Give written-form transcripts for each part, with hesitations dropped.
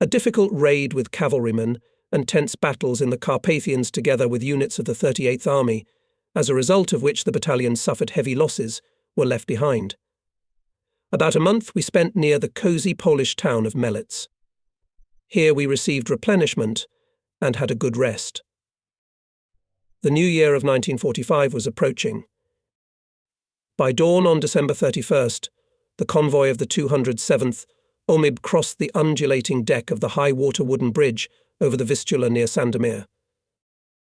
A difficult raid with cavalrymen and tense battles in the Carpathians together with units of the 38th Army, as a result of which the battalion suffered heavy losses, were left behind. About a month we spent near the cosy Polish town of Melitz. Here we received replenishment and had a good rest. The new year of 1945 was approaching. By dawn on December 31st, the convoy of the 207th OMIB crossed the undulating deck of the high-water wooden bridge over the Vistula near Sandomir.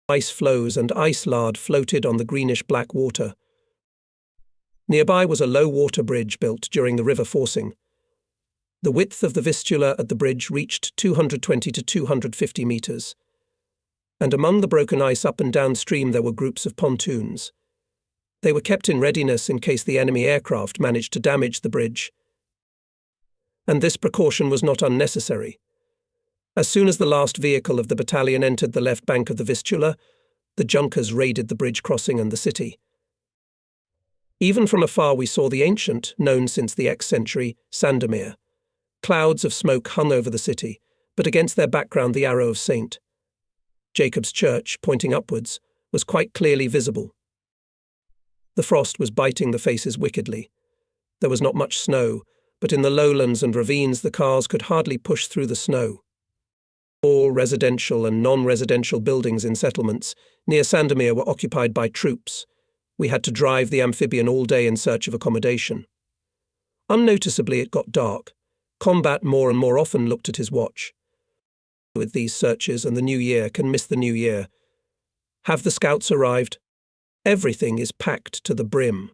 Ice floes and ice lard floated on the greenish-black water. Nearby was a low-water bridge built during the river forcing. The width of the Vistula at the bridge reached 220 to 250 metres. And among the broken ice up and downstream there were groups of pontoons. They were kept in readiness in case the enemy aircraft managed to damage the bridge. And this precaution was not unnecessary. As soon as the last vehicle of the battalion entered the left bank of the Vistula, the Junkers raided the bridge crossing and the city. Even from afar we saw the ancient, known since the X-century, Sandomir. Clouds of smoke hung over the city, but against their background the arrow of St. Jacob's Church, pointing upwards, was quite clearly visible. The frost was biting the faces wickedly. There was not much snow, but in the lowlands and ravines the cars could hardly push through the snow. All residential and non-residential buildings in settlements near Sandomir were occupied by troops. We had to drive the amphibian all day in search of accommodation. Unnoticeably it got dark. Combat more and more often looked at his watch. With these searches and the new year can miss the new year. Have the scouts arrived? Everything is packed to the brim.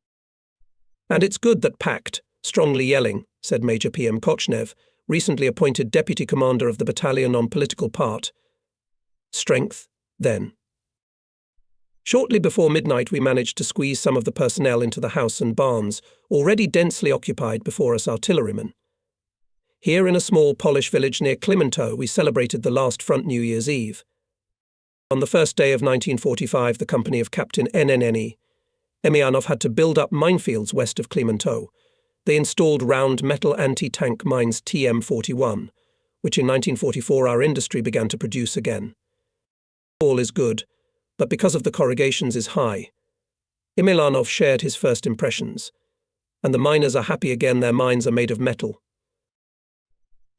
And it's good that packed, strongly yelling, said Major P.M. Kochnev, recently appointed deputy commander of the battalion on political part. Strength, then. Shortly before midnight we managed to squeeze some of the personnel into the house and barns, already densely occupied before us artillerymen. Here in a small Polish village near Klimentow we celebrated the last front New Year's Eve. On the first day of 1945 the company of Captain NNNE, Emianov had to build up minefields west of Klimentow. They installed round metal anti-tank mines TM-41, which in 1944 our industry began to produce again. All is good, but because of the corrugations is high. Emianov shared his first impressions, and the miners are happy again their mines are made of metal.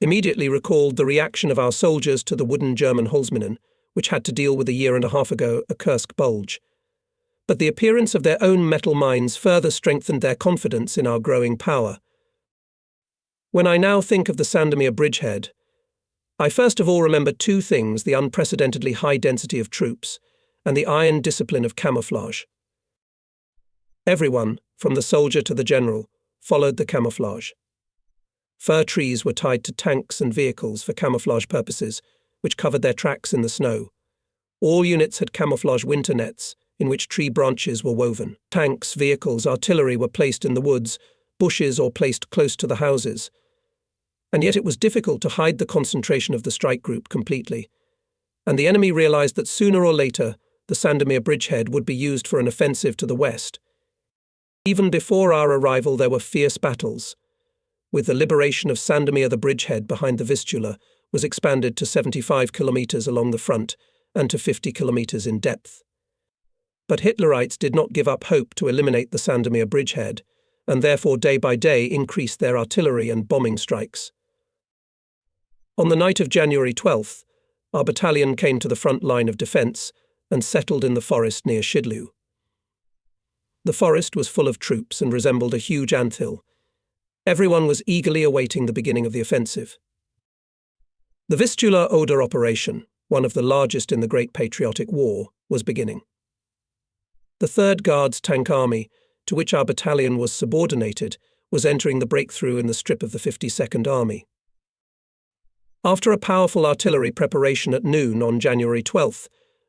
Immediately recalled the reaction of our soldiers to the wooden German Holzminnen, which had to deal with a year and a half ago a Kursk bulge. But the appearance of their own metal mines further strengthened their confidence in our growing power. When I now think of the Sandomir bridgehead, I first of all remember two things: the unprecedentedly high density of troops and the iron discipline of camouflage. Everyone, from the soldier to the general, followed the camouflage. Fir trees were tied to tanks and vehicles for camouflage purposes, which covered their tracks in the snow. All units had camouflage winter nets, in which tree branches were woven. Tanks, vehicles, artillery were placed in the woods, bushes or placed close to the houses. And yet it was difficult to hide the concentration of the strike group completely. And the enemy realized that sooner or later the Sandomir bridgehead would be used for an offensive to the west. Even before our arrival there were fierce battles. With the liberation of Sandomir, the bridgehead behind the Vistula was expanded to 75 kilometres along the front and to 50 kilometres in depth. But Hitlerites did not give up hope to eliminate the Sandomir bridgehead, and therefore day by day increased their artillery and bombing strikes. On the night of January 12th, our battalion came to the front line of defence and settled in the forest near Szydlu. The forest was full of troops and resembled a huge anthill. Everyone was eagerly awaiting the beginning of the offensive. The Vistula Oder operation, one of the largest in the Great Patriotic War, was beginning. The 3rd Guards Tank Army, to which our battalion was subordinated, was entering the breakthrough in the strip of the 52nd Army. After a powerful artillery preparation at noon on January 12th,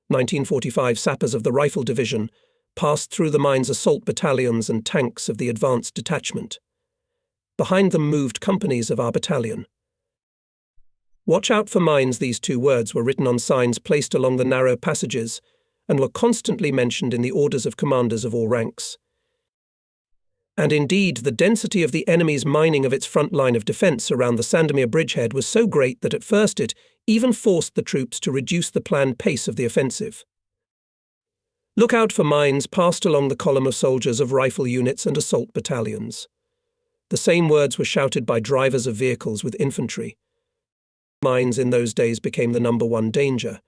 1945 sappers of the Rifle Division passed through the mine's assault battalions and tanks of the advanced detachment. Behind them moved companies of our battalion. Watch out for mines, these two words were written on signs placed along the narrow passages and were constantly mentioned in the orders of commanders of all ranks. And indeed, the density of the enemy's mining of its front line of defence around the Sandomir bridgehead was so great that at first it even forced the troops to reduce the planned pace of the offensive. "Look out for mines," passed along the column of soldiers of rifle units and assault battalions. The same words were shouted by drivers of vehicles with infantry. Mines in those days became the #1 danger,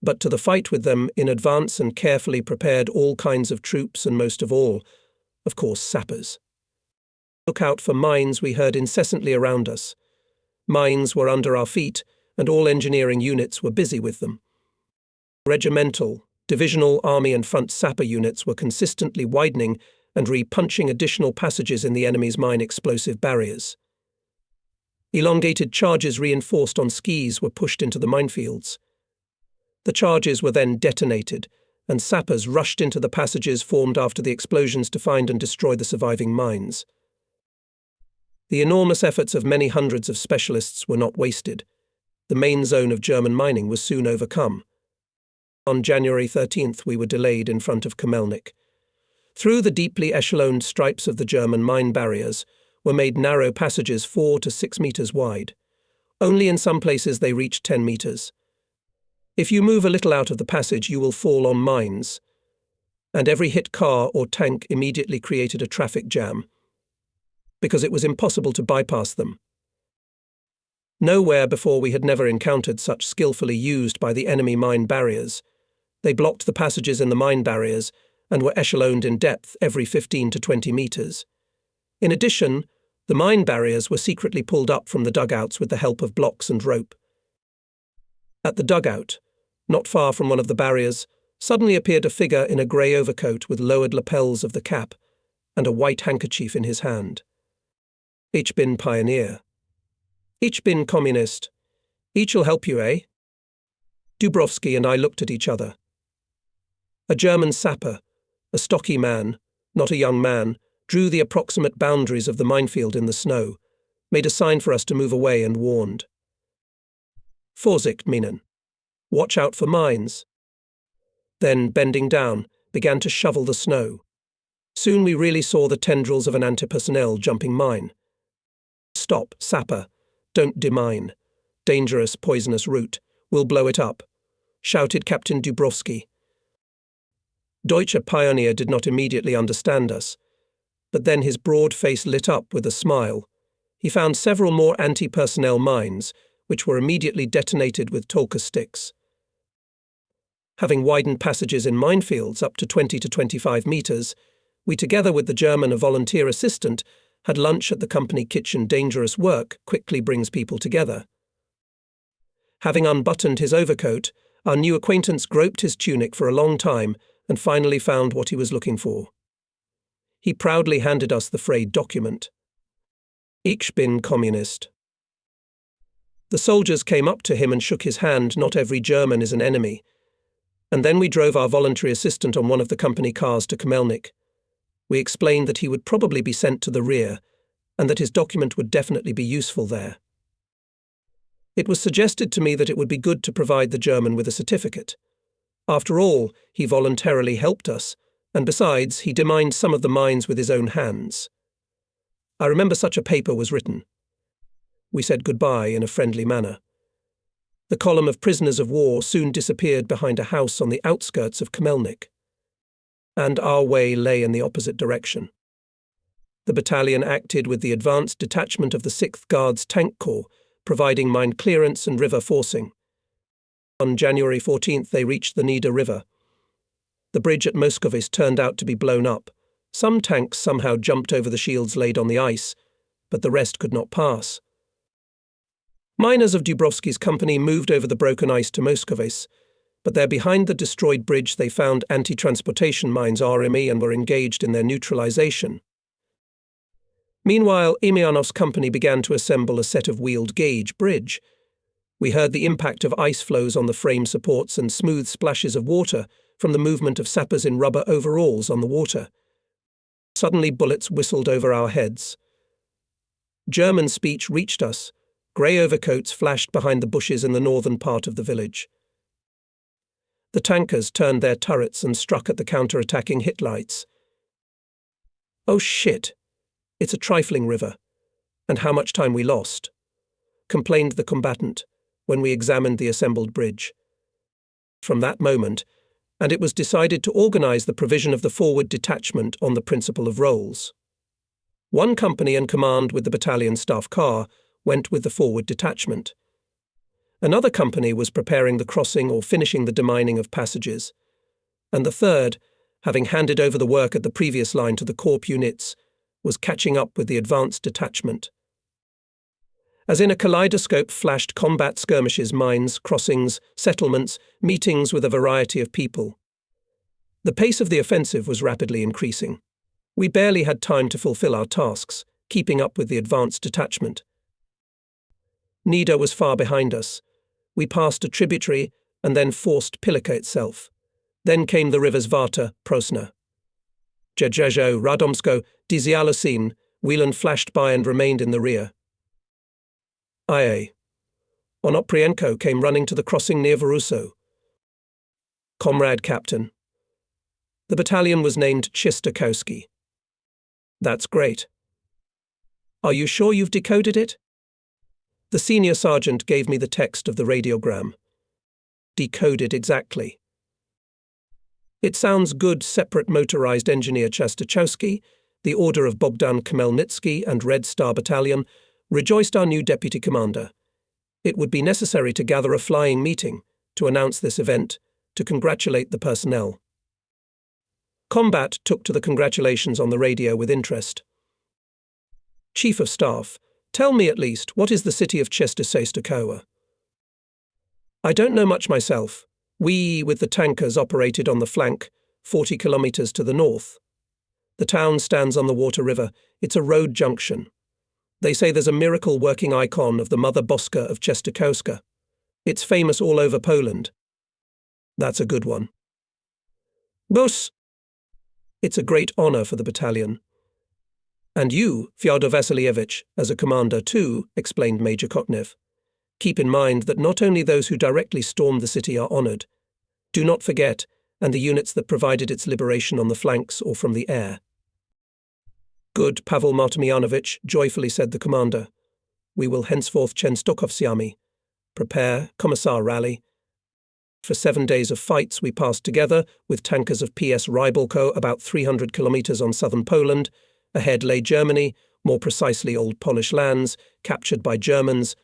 but to the fight with them in advance and carefully prepared all kinds of troops and most of all, of course, sappers. "Look out for mines," we heard incessantly around us. Mines were under our feet, and all engineering units were busy with them. Regimental, divisional, army and front sapper units were consistently widening and re-punching additional passages in the enemy's mine explosive barriers. Elongated charges reinforced on skis were pushed into the minefields. The charges were then detonated, and sappers rushed into the passages formed after the explosions to find and destroy the surviving mines. The enormous efforts of many hundreds of specialists were not wasted. The main zone of German mining was soon overcome. On January 13th, we were delayed in front of Komelnik. Through the deeply echeloned stripes of the German mine barriers were made narrow passages 4 to 6 meters wide. Only in some places they reached 10 meters. If you move a little out of the passage, you will fall on mines, and every hit car or tank immediately created a traffic jam, because it was impossible to bypass them. Nowhere before we had never encountered such skillfully used by the enemy mine barriers. They blocked the passages in the mine barriers and were echeloned in depth every 15 to 20 meters. In addition, the mine barriers were secretly pulled up from the dugouts with the help of blocks and rope. At the dugout, not far from one of the barriers, suddenly appeared a figure in a grey overcoat with lowered lapels of the cap and a white handkerchief in his hand. Ich bin pioneer. Ich bin communist. Ich'll help you, eh? Dubrovsky and I looked at each other. A German sapper, a stocky man, not a young man, drew the approximate boundaries of the minefield in the snow, made a sign for us to move away and warned. Vorsicht, Minen. Watch out for mines. Then, bending down, began to shovel the snow. Soon we really saw the tendrils of an anti-personnel jumping mine. Stop, sapper. Don't demine. Dangerous, poisonous route. We'll blow it up, shouted Captain Dubrovsky. Deutsche Pioneer did not immediately understand us, but then his broad face lit up with a smile. He found several more anti-personnel mines, which were immediately detonated with Tolka sticks. Having widened passages in minefields up to 20 to 25 meters, we, together with the German volunteer assistant, had lunch at the company kitchen. Dangerous work quickly brings people together. Having unbuttoned his overcoat, our new acquaintance groped his tunic for a long time and finally found what he was looking for. He proudly handed us the frayed document. Ich bin communist. The soldiers came up to him and shook his hand. Not every German is an enemy. And then we drove our voluntary assistant on one of the company cars to Komelnik. We explained that he would probably be sent to the rear, and that his document would definitely be useful there. It was suggested to me that it would be good to provide the German with a certificate. After all, he voluntarily helped us, and besides, he demined some of the mines with his own hands. I remember such a paper was written. We said goodbye in a friendly manner. The column of prisoners of war soon disappeared behind a house on the outskirts of Komelnik, and our way lay in the opposite direction. The battalion acted with the advanced detachment of the 6th Guards Tank Corps, providing mine clearance and river forcing. On January 14th, they reached the Nida River. The bridge at Moscovice turned out to be blown up. Some tanks somehow jumped over the shields laid on the ice, but the rest could not pass. Miners of Dubrovsky's company moved over the broken ice to Moscovice, but there behind the destroyed bridge they found anti-transportation mines RME and were engaged in their neutralization. Meanwhile, Emyanov's company began to assemble a set of wheeled gauge bridge. We heard the impact of ice floes on the frame supports and smooth splashes of water from the movement of sappers in rubber overalls on the water. Suddenly bullets whistled over our heads. German speech reached us. Grey overcoats flashed behind the bushes in the northern part of the village. The tankers turned their turrets and struck at the counter-attacking hit lights. "Oh shit," It's a trifling river. And how much time we lost, complained the combatant when we examined the assembled bridge. From that moment, and it was decided to organize the provision of the forward detachment on the principle of roles. One company in command with the battalion staff car went with the forward detachment. Another company was preparing the crossing or finishing the demining of passages, and the third, having handed over the work at the previous line to the corps units, was catching up with the advanced detachment. As in a kaleidoscope flashed combat skirmishes, mines, crossings, settlements, meetings with a variety of people. The pace of the offensive was rapidly increasing. We barely had time to fulfill our tasks, keeping up with the advanced detachment. Nida was far behind us. We passed a tributary and then forced Pilica itself. Then came the rivers Varta, Prosna. Jejejo, Radomsko, Dizialusin, Wieland flashed by and remained in the rear. Aye. Onoprienko came running to the crossing near Voruso. Comrade Captain. The battalion was named Chistakowski. That's great. Are you sure you've decoded it? The senior sergeant gave me the text of the radiogram. Decoded exactly. It sounds good. Separate motorized engineer Chastachowski, the order of Bogdan Khmelnytsky and Red Star Battalion, rejoiced our new deputy commander. It would be necessary to gather a flying meeting to announce this event, to congratulate the personnel. Combat took to the congratulations on the radio with interest. Chief of Staff, tell me at least, what is the city of Czestochowa? I don't know much myself. We, with the tankers, operated on the flank, 40 kilometers to the north. The town stands on the Water River. It's a road junction. They say there's a miracle working icon of the Mother Boska of Czestochowa. It's famous all over Poland. That's a good one. Bus! It's a great honor for the battalion. And you, Fyodor Vasilievich, as a commander too, explained Major Kotnev. Keep in mind that not only those who directly stormed the city are honored. Do not forget, and the units that provided its liberation on the flanks or from the air. Good, Pavel Martymyanovich, joyfully said the commander. We will henceforth Chenstokovsiami. Prepare, Commissar rally. For 7 days of fights we passed together with tankers of PS Rybalko about 300 kilometers on southern Poland. Ahead lay Germany, more precisely old Polish lands, captured by Germans.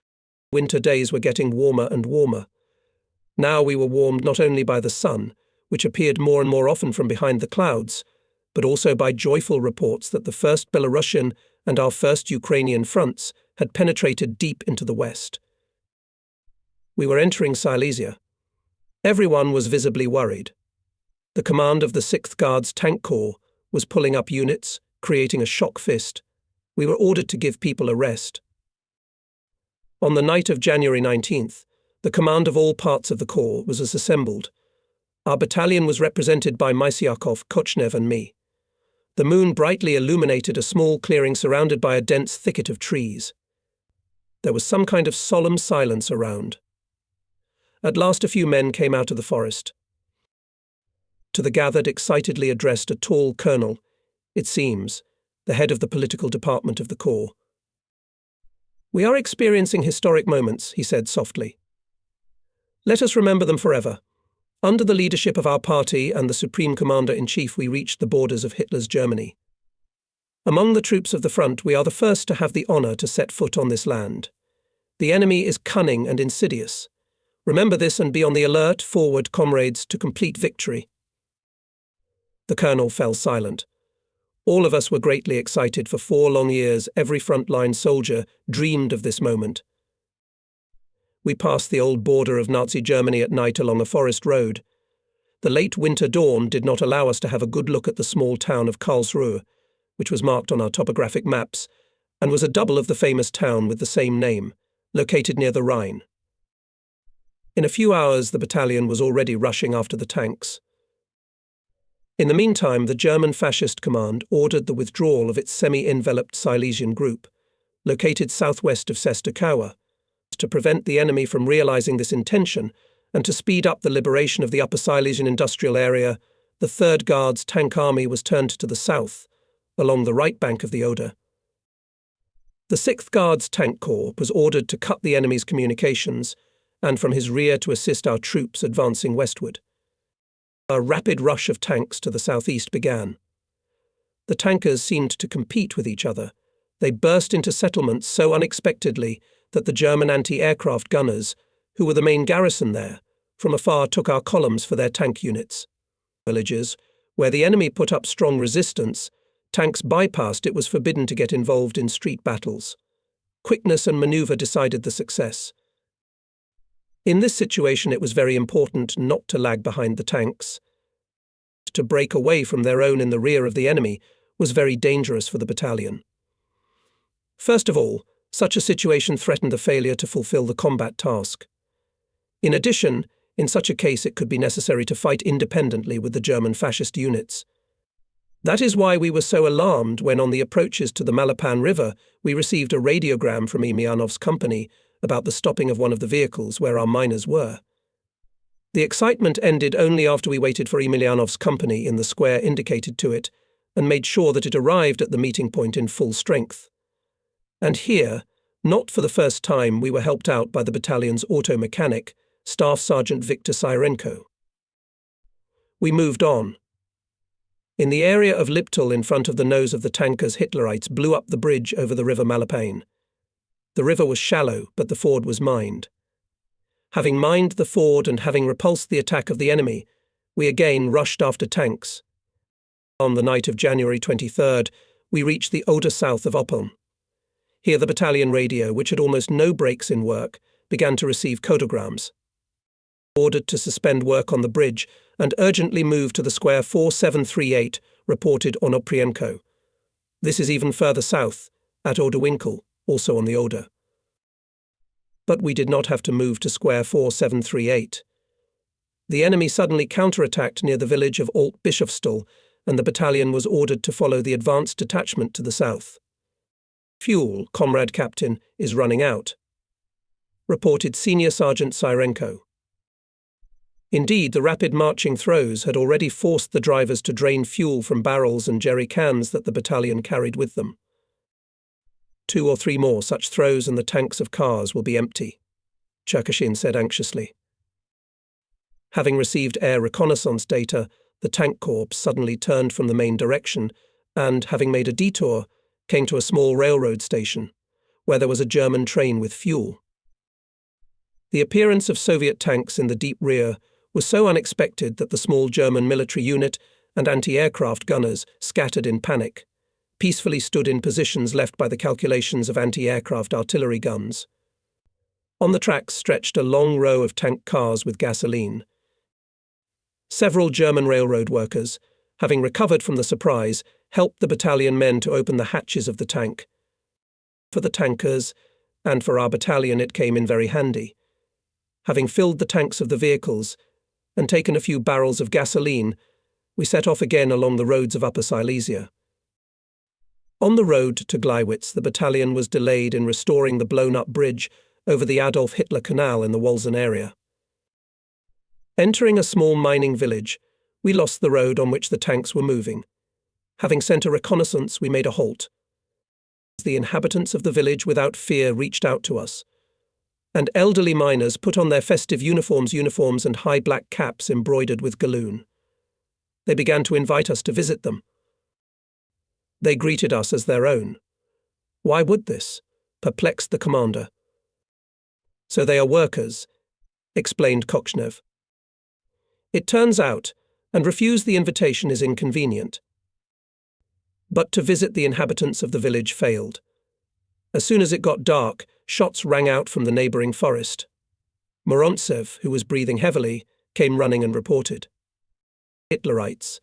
Winter days were getting warmer and warmer. Now we were warmed not only by the sun, which appeared more and more often from behind the clouds, but also by joyful reports that the 1st Belarusian and our 1st Ukrainian fronts had penetrated deep into the west. We were entering Silesia. Everyone was visibly worried. The command of the 6th Guards Tank Corps was pulling up units, creating a shock fist. We were ordered to give people a rest. On the night of January 19th, the command of all parts of the corps was assembled. Our battalion was represented by Mysiakov, Kochnev and me. The moon brightly illuminated a small clearing surrounded by a dense thicket of trees. There was some kind of solemn silence around. At last a few men came out of the forest. To the gathered excitedly addressed a tall colonel, it seems, the head of the political department of the corps. We are experiencing historic moments, he said softly. Let us remember them forever. Under the leadership of our party and the Supreme Commander-in-Chief, we reached the borders of Hitler's Germany. Among the troops of the front, we are the first to have the honor to set foot on this land. The enemy is cunning and insidious. Remember this and be on the alert, forward, comrades, to complete victory. The colonel fell silent. All of us were greatly excited. For 4 long years, every frontline soldier dreamed of this moment. We passed the old border of Nazi Germany at night along a forest road. The late winter dawn did not allow us to have a good look at the small town of Karlsruhe, which was marked on our topographic maps, and was a double of the famous town with the same name, located near the Rhine. In a few hours, the battalion was already rushing after the tanks. In the meantime, the German fascist command ordered the withdrawal of its semi-enveloped Silesian group, located southwest of Czestochowa, to prevent the enemy from realizing this intention and to speed up the liberation of the Upper Silesian industrial area. The 3rd Guards Tank Army was turned to the south, along the right bank of the Oder, The 6th Guards Tank Corps was ordered to cut the enemy's communications and from his rear to assist our troops advancing westward. A rapid rush of tanks to the southeast began. The tankers seemed to compete with each other. They burst into settlements so unexpectedly that the German anti-aircraft gunners, who were the main garrison there, from afar took our columns for their tank units. Villages, where the enemy put up strong resistance, tanks bypassed it was forbidden to get involved in street battles. Quickness and maneuver decided the success. In this situation it was very important not to lag behind the tanks. To break away from their own in the rear of the enemy was very dangerous for the battalion. First of all, such a situation threatened the failure to fulfill the combat task. In addition, in such a case it could be necessary to fight independently with the German fascist units. That is why we were so alarmed when on the approaches to the Malapan River we received a radiogram from Emyanov's company about the stopping of one of the vehicles where our miners were. The excitement ended only after we waited for Emyanov's company in the square indicated to it and made sure that it arrived at the meeting point in full strength. And here, not for the first time, we were helped out by the battalion's auto mechanic, Staff Sergeant Viktor Syrenko. We moved on. In the area of Liptal in front of the nose of the tankers, Hitlerites blew up the bridge over the river Malapane. The river was shallow, but the ford was mined. Having mined the ford and having repulsed the attack of the enemy, we again rushed after tanks. On the night of January 23rd, we reached the Oder south of Oppeln. Here the battalion radio, which had almost no breaks in work, began to receive codograms. Ordered to suspend work on the bridge and urgently move to the square 4738, reported on Oprienko. This is even further south, at Oderwinkel, also on the Oder. But we did not have to move to square 4738. The enemy suddenly counterattacked near the village of Alt-Bischofstuhl, and the battalion was ordered to follow the advanced detachment to the south. Fuel, Comrade Captain, is running out, reported Senior Sergeant Syrenko. Indeed, the rapid marching throws had already forced the drivers to drain fuel from barrels and jerry cans that the battalion carried with them. 2 or 3 more such throws and the tanks of cars will be empty, Cherkashin said anxiously. Having received air reconnaissance data, the tank corps suddenly turned from the main direction and, having made a detour, came to a small railroad station, where there was a German train with fuel. The appearance of Soviet tanks in the deep rear was so unexpected that the small German military unit and anti-aircraft gunners, scattered in panic, peacefully stood in positions left by the calculations of anti-aircraft artillery guns. On the tracks stretched a long row of tank cars with gasoline. Several German railroad workers, having recovered from the surprise, helped the battalion men to open the hatches of the tank. For the tankers, and for our battalion, it came in very handy. Having filled the tanks of the vehicles and taken a few barrels of gasoline, we set off again along the roads of Upper Silesia. On the road to Gleiwitz, the battalion was delayed in restoring the blown-up bridge over the Adolf Hitler Canal in the Walsen area. Entering a small mining village, we lost the road on which the tanks were moving. Having sent a reconnaissance, we made a halt. The inhabitants of the village without fear reached out to us, and elderly miners put on their festive uniforms and high black caps embroidered with galloon. They began to invite us to visit them. They greeted us as their own. Why would this? Perplexed the commander. So they are workers, explained Kochnev. It turns out, and refuse the invitation is inconvenient. But to visit the inhabitants of the village failed. As soon as it got dark, shots rang out from the neighbouring forest. Morontsev, who was breathing heavily, came running and reported. Hitlerites.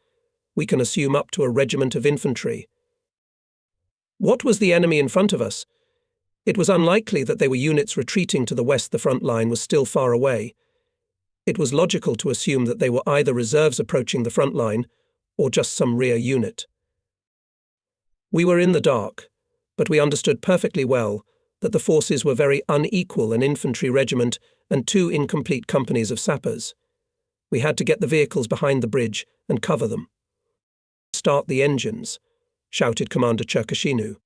We can assume up to a regiment of infantry. What was the enemy in front of us? It was unlikely that they were units retreating to the west. The front line was still far away. It was logical to assume that they were either reserves approaching the front line or just some rear unit. We were in the dark, but we understood perfectly well that the forces were very unequal, an infantry regiment and 2 incomplete companies of sappers. We had to get the vehicles behind the bridge and cover them. Start the engines, shouted Commander Cherkashinu.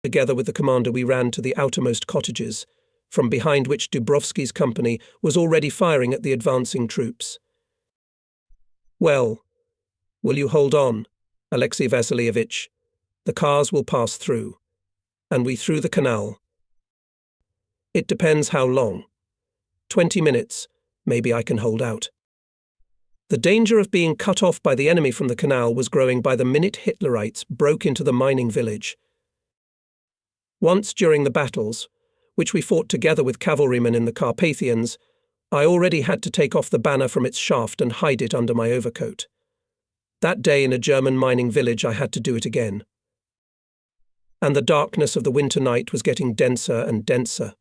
Together with the commander, we ran to the outermost cottages, from behind which Dubrovsky's company was already firing at the advancing troops. "Well, will you hold on, Alexei Vasilievich? The cars will pass through." And we through the canal. "It depends how long. 20 minutes, maybe I can hold out." The danger of being cut off by the enemy from the canal was growing by the minute Hitlerites broke into the mining village. Once during the battles, which we fought together with cavalrymen in the Carpathians, I already had to take off the banner from its shaft and hide it under my overcoat. That day in a German mining village I had to do it again. And the darkness of the winter night was getting denser and denser.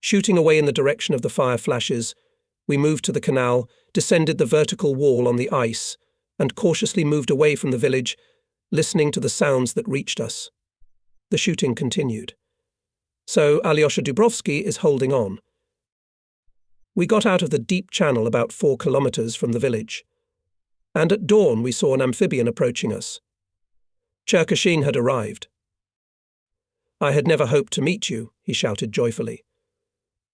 Shooting away in the direction of the fire flashes, we moved to the canal, descended the vertical wall on the ice, and cautiously moved away from the village, listening to the sounds that reached us. The shooting continued. So Alyosha Dubrovsky is holding on. We got out of the deep channel about 4 kilometers from the village, and at dawn we saw an amphibian approaching us. Cherkashin had arrived. "I had never hoped to meet you," he shouted joyfully.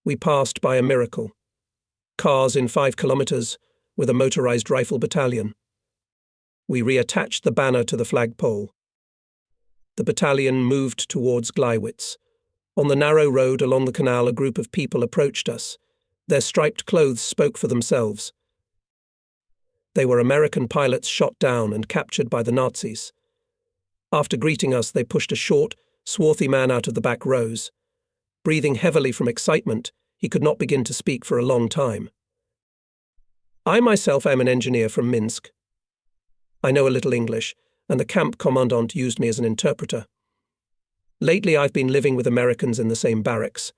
We passed by a miracle. Cars in 5 kilometers, with a motorized rifle battalion. We reattached the banner to the flagpole. The battalion moved towards Gleiwitz. On the narrow road along the canal, a group of people approached us. Their striped clothes spoke for themselves. They were American pilots shot down and captured by the Nazis. After greeting us, they pushed a short, swarthy man out of the back rows. Breathing heavily from excitement, he could not begin to speak for a long time. "I myself am an engineer from Minsk. I know a little English, and the camp commandant used me as an interpreter. Lately I've been living with Americans in the same barracks.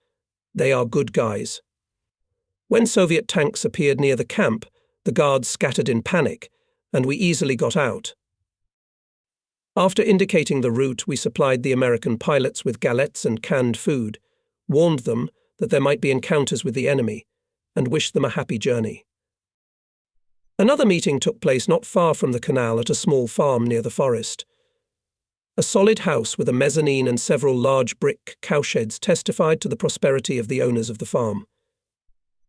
They are good guys. When Soviet tanks appeared near the camp, the guards scattered in panic, and we easily got out. After indicating the route, we supplied the American pilots with galettes and canned food, warned them that there might be encounters with the enemy, and wished them a happy journey." Another meeting took place not far from the canal at a small farm near the forest. A solid house with a mezzanine and several large brick cowsheds testified to the prosperity of the owners of the farm.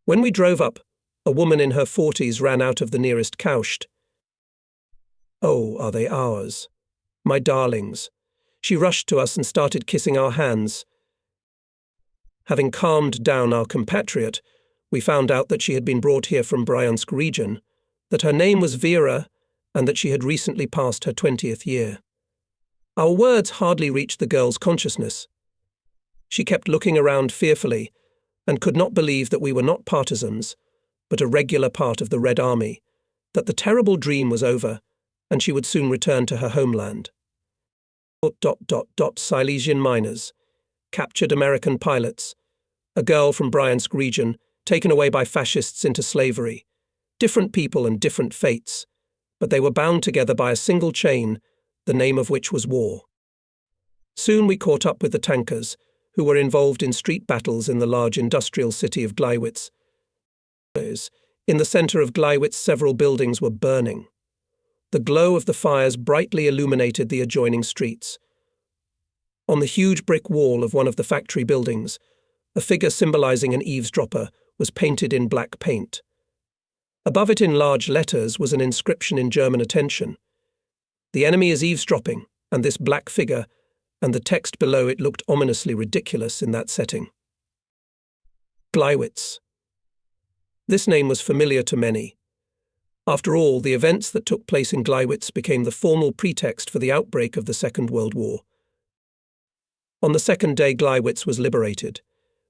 When we drove up, a woman in her 40s ran out of the nearest cowshed. "Oh, are they ours? My darlings." She rushed to us and started kissing our hands. Having calmed down our compatriot, we found out that she had been brought here from Bryansk region, that her name was Vera, and that she had recently passed her 20th year. Our words hardly reached the girl's consciousness. She kept looking around fearfully and could not believe that we were not partisans, but a regular part of the Red Army, that the terrible dream was over, and she would soon return to her homeland. Silesian miners, captured American pilots, a girl from Bryansk region taken away by fascists into slavery, different people and different fates, but they were bound together by a single chain, the name of which was war. Soon we caught up with the tankers, who were involved in street battles in the large industrial city of Gleiwitz. In the centre of Gleiwitz, several buildings were burning. The glow of the fires brightly illuminated the adjoining streets. On the huge brick wall of one of the factory buildings, a figure symbolizing an eavesdropper was painted in black paint. Above it in large letters was an inscription in German attention. "The enemy is eavesdropping," and this black figure, and the text below it looked ominously ridiculous in that setting. Gleiwitz. This name was familiar to many. After all, the events that took place in Gleiwitz became the formal pretext for the outbreak of the Second World War. On the second day Gleiwitz was liberated.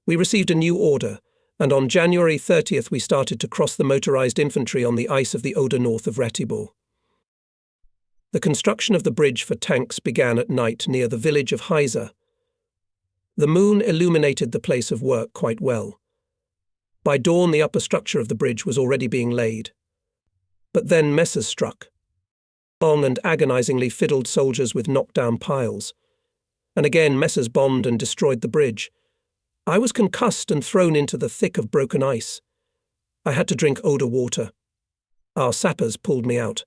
We received a new order, and on January 30th we started to cross the motorized infantry on the ice of the Oder north of Ratibor. The construction of the bridge for tanks began at night near the village of Heise. The moon illuminated the place of work quite well. By dawn the upper structure of the bridge was already being laid. But then messes struck. Long and agonizingly fiddled soldiers with knockdown piles. And again messes bombed and destroyed the bridge. I was concussed and thrown into the thick of broken ice. I had to drink Oder water. Our sappers pulled me out.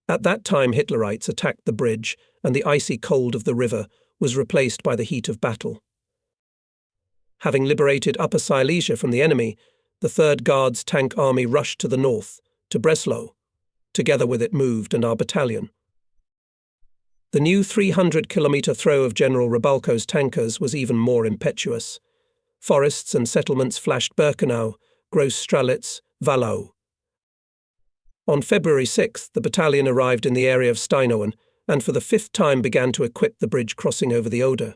At that time Hitlerites attacked the bridge, and the icy cold of the river was replaced by the heat of battle. Having liberated Upper Silesia from the enemy, the 3rd Guards Tank Army rushed to the north, to Breslau. Together with it moved and our battalion. The new 300-kilometre throw of General Rabalko's tankers was even more impetuous. Forests and settlements flashed Birkenau, Gross-Stralitz, Wallau. On February 6th, the battalion arrived in the area of Steiner and for the 5th time began to equip the bridge crossing over the Oder.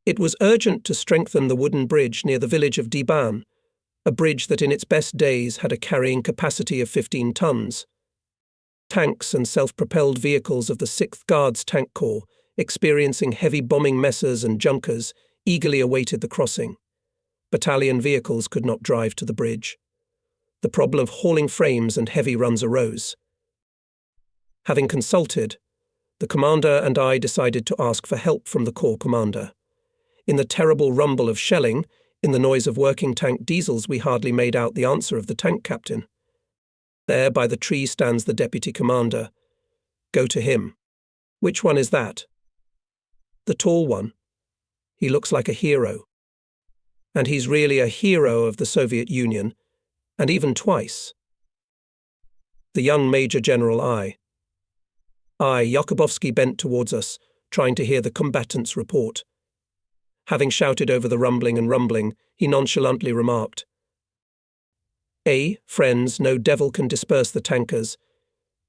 It was urgent to strengthen the wooden bridge near the village of Lauban, a bridge that in its best days had a carrying capacity of 15 tons. Tanks and self-propelled vehicles of the 6th Guards Tank Corps, experiencing heavy bombing messers and Junkers, eagerly awaited the crossing. Battalion vehicles could not drive to the bridge. The problem of hauling frames and heavy runs arose. Having consulted, the commander and I decided to ask for help from the corps commander. In the terrible rumble of shelling, in the noise of working tank diesels, we hardly made out the answer of the tank captain. There by the tree stands the deputy commander. Go to him. Which one is that? The tall one. He looks like a hero. And he's really a hero of the Soviet Union, and even twice. The young Major General Jakubowski bent towards us, trying to hear the combatants' report. Having shouted over the rumbling, he nonchalantly remarked, friends, no devil can disperse the tankers.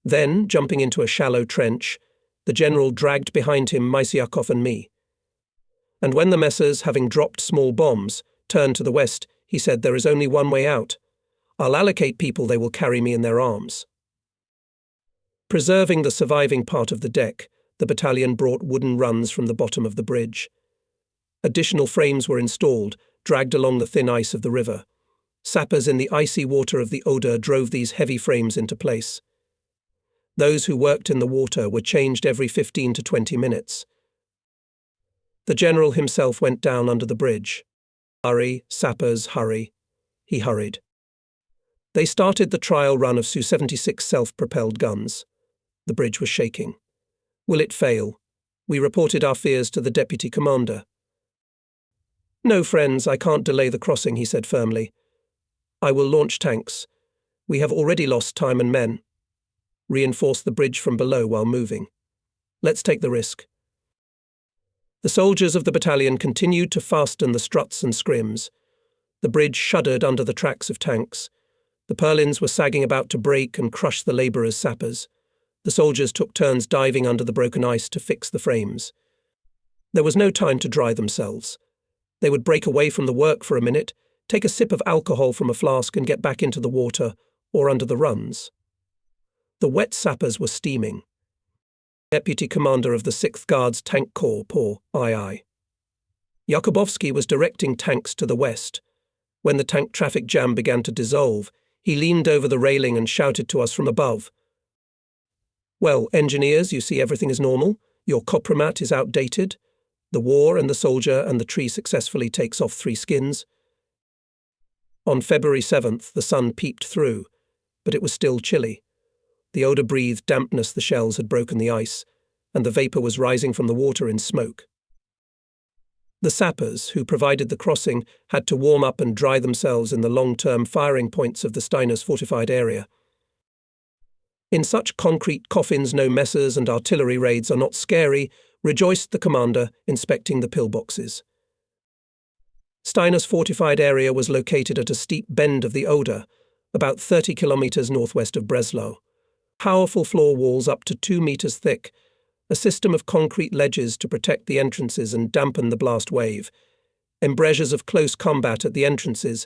Then, jumping into a shallow trench, the general dragged behind him Mysiakov and me. And when the messers, having dropped small bombs, turned to the west, he said, there is only one way out. I'll allocate people, they will carry me in their arms. Preserving the surviving part of the deck, the battalion brought wooden runs from the bottom of the bridge. Additional frames were installed, dragged along the thin ice of the river. Sappers in the icy water of the Oder drove these heavy frames into place. Those who worked in the water were changed every 15 to 20 minutes. The general himself went down under the bridge. Hurry, sappers, hurry. He hurried. They started the trial run of Su-76 self-propelled guns. The bridge was shaking. Will it fail? We reported our fears to the deputy commander. No, friends, I can't delay the crossing, he said firmly. I will launch tanks. We have already lost time and men. Reinforce the bridge from below while moving. Let's take the risk. The soldiers of the battalion continued to fasten the struts and scrims. The bridge shuddered under the tracks of tanks. The purlins were sagging about to break and crush the labourers' sappers. The soldiers took turns diving under the broken ice to fix the frames. There was no time to dry themselves. They would break away from the work for a minute, take a sip of alcohol from a flask and get back into the water or under the runs. The wet sappers were steaming. Deputy Commander of the 6th Guards Tank Corps, II. Jakubowski was directing tanks to the west. When the tank traffic jam began to dissolve, he leaned over the railing and shouted to us from above. Well, engineers, you see everything is normal. Your compromat is outdated. The war and the soldier and the tree successfully takes off 3 skins. On February 7th, the sun peeped through, but it was still chilly. The Oder breathed dampness, the shells had broken the ice, and the vapour was rising from the water in smoke. The sappers, who provided the crossing, had to warm up and dry themselves in the long-term firing points of the Steiner's fortified area. In such concrete coffins, no messers and artillery raids are not scary, rejoiced the commander, inspecting the pillboxes. Steiner's fortified area was located at a steep bend of the Oder, about 30 kilometres northwest of Breslau. Powerful floor walls up to 2 metres thick, a system of concrete ledges to protect the entrances and dampen the blast wave, embrasures of close combat at the entrances,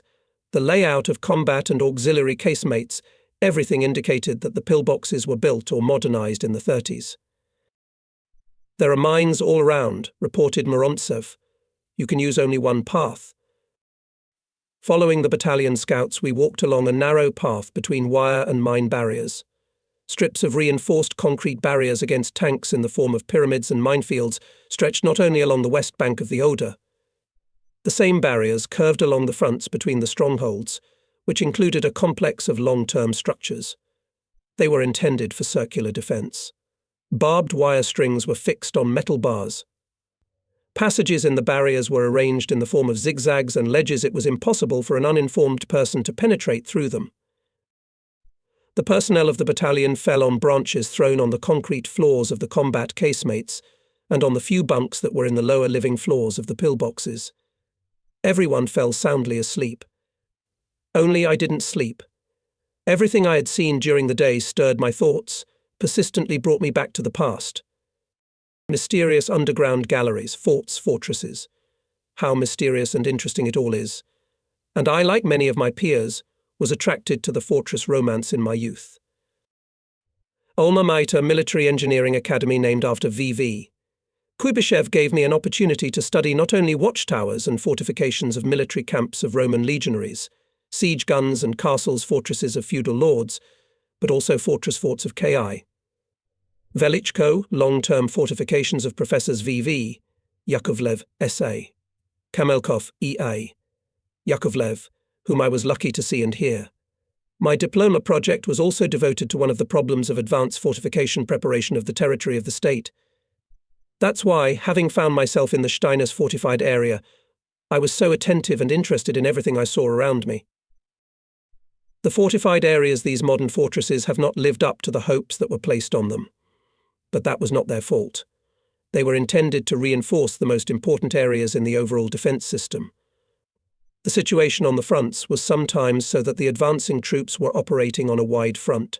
the layout of combat and auxiliary casemates, everything indicated that the pillboxes were built or modernised in the 30s. There are mines all around, reported Morontsev. You can use only one path. Following the battalion scouts, we walked along a narrow path between wire and mine barriers. Strips of reinforced concrete barriers against tanks in the form of pyramids and minefields stretched not only along the west bank of the Oder. The same barriers curved along the fronts between the strongholds, which included a complex of long-term structures. They were intended for circular defence. Barbed wire strings were fixed on metal bars. Passages in the barriers were arranged in the form of zigzags and ledges. It was impossible for an uninformed person to penetrate through them. The personnel of the battalion fell on branches thrown on the concrete floors of the combat casemates and on the few bunks that were in the lower living floors of the pillboxes. Everyone fell soundly asleep. Only I didn't sleep. Everything I had seen during the day stirred my thoughts, persistently brought me back to the past. Mysterious underground galleries, forts, fortresses. How mysterious and interesting it all is. And I, like many of my peers, was attracted to the fortress romance in my youth. Alma Mater Military Engineering Academy, named after V.V. Kuibyshev, gave me an opportunity to study not only watchtowers and fortifications of military camps of Roman legionaries, siege guns and castles, fortresses of feudal lords, but also fortress forts of Ki. Velichko, long-term fortifications of Professors V.V., Yakovlev, S.A., Kamelkov, E.A., Yakovlev, whom I was lucky to see and hear. My diploma project was also devoted to one of the problems of advanced fortification preparation of the territory of the state. That's why, having found myself in the Steiner's fortified area, I was so attentive and interested in everything I saw around me. The fortified areas, these modern fortresses, have not lived up to the hopes that were placed on them. But that was not their fault. They were intended to reinforce the most important areas in the overall defense system. The situation on the fronts was sometimes so that the advancing troops were operating on a wide front,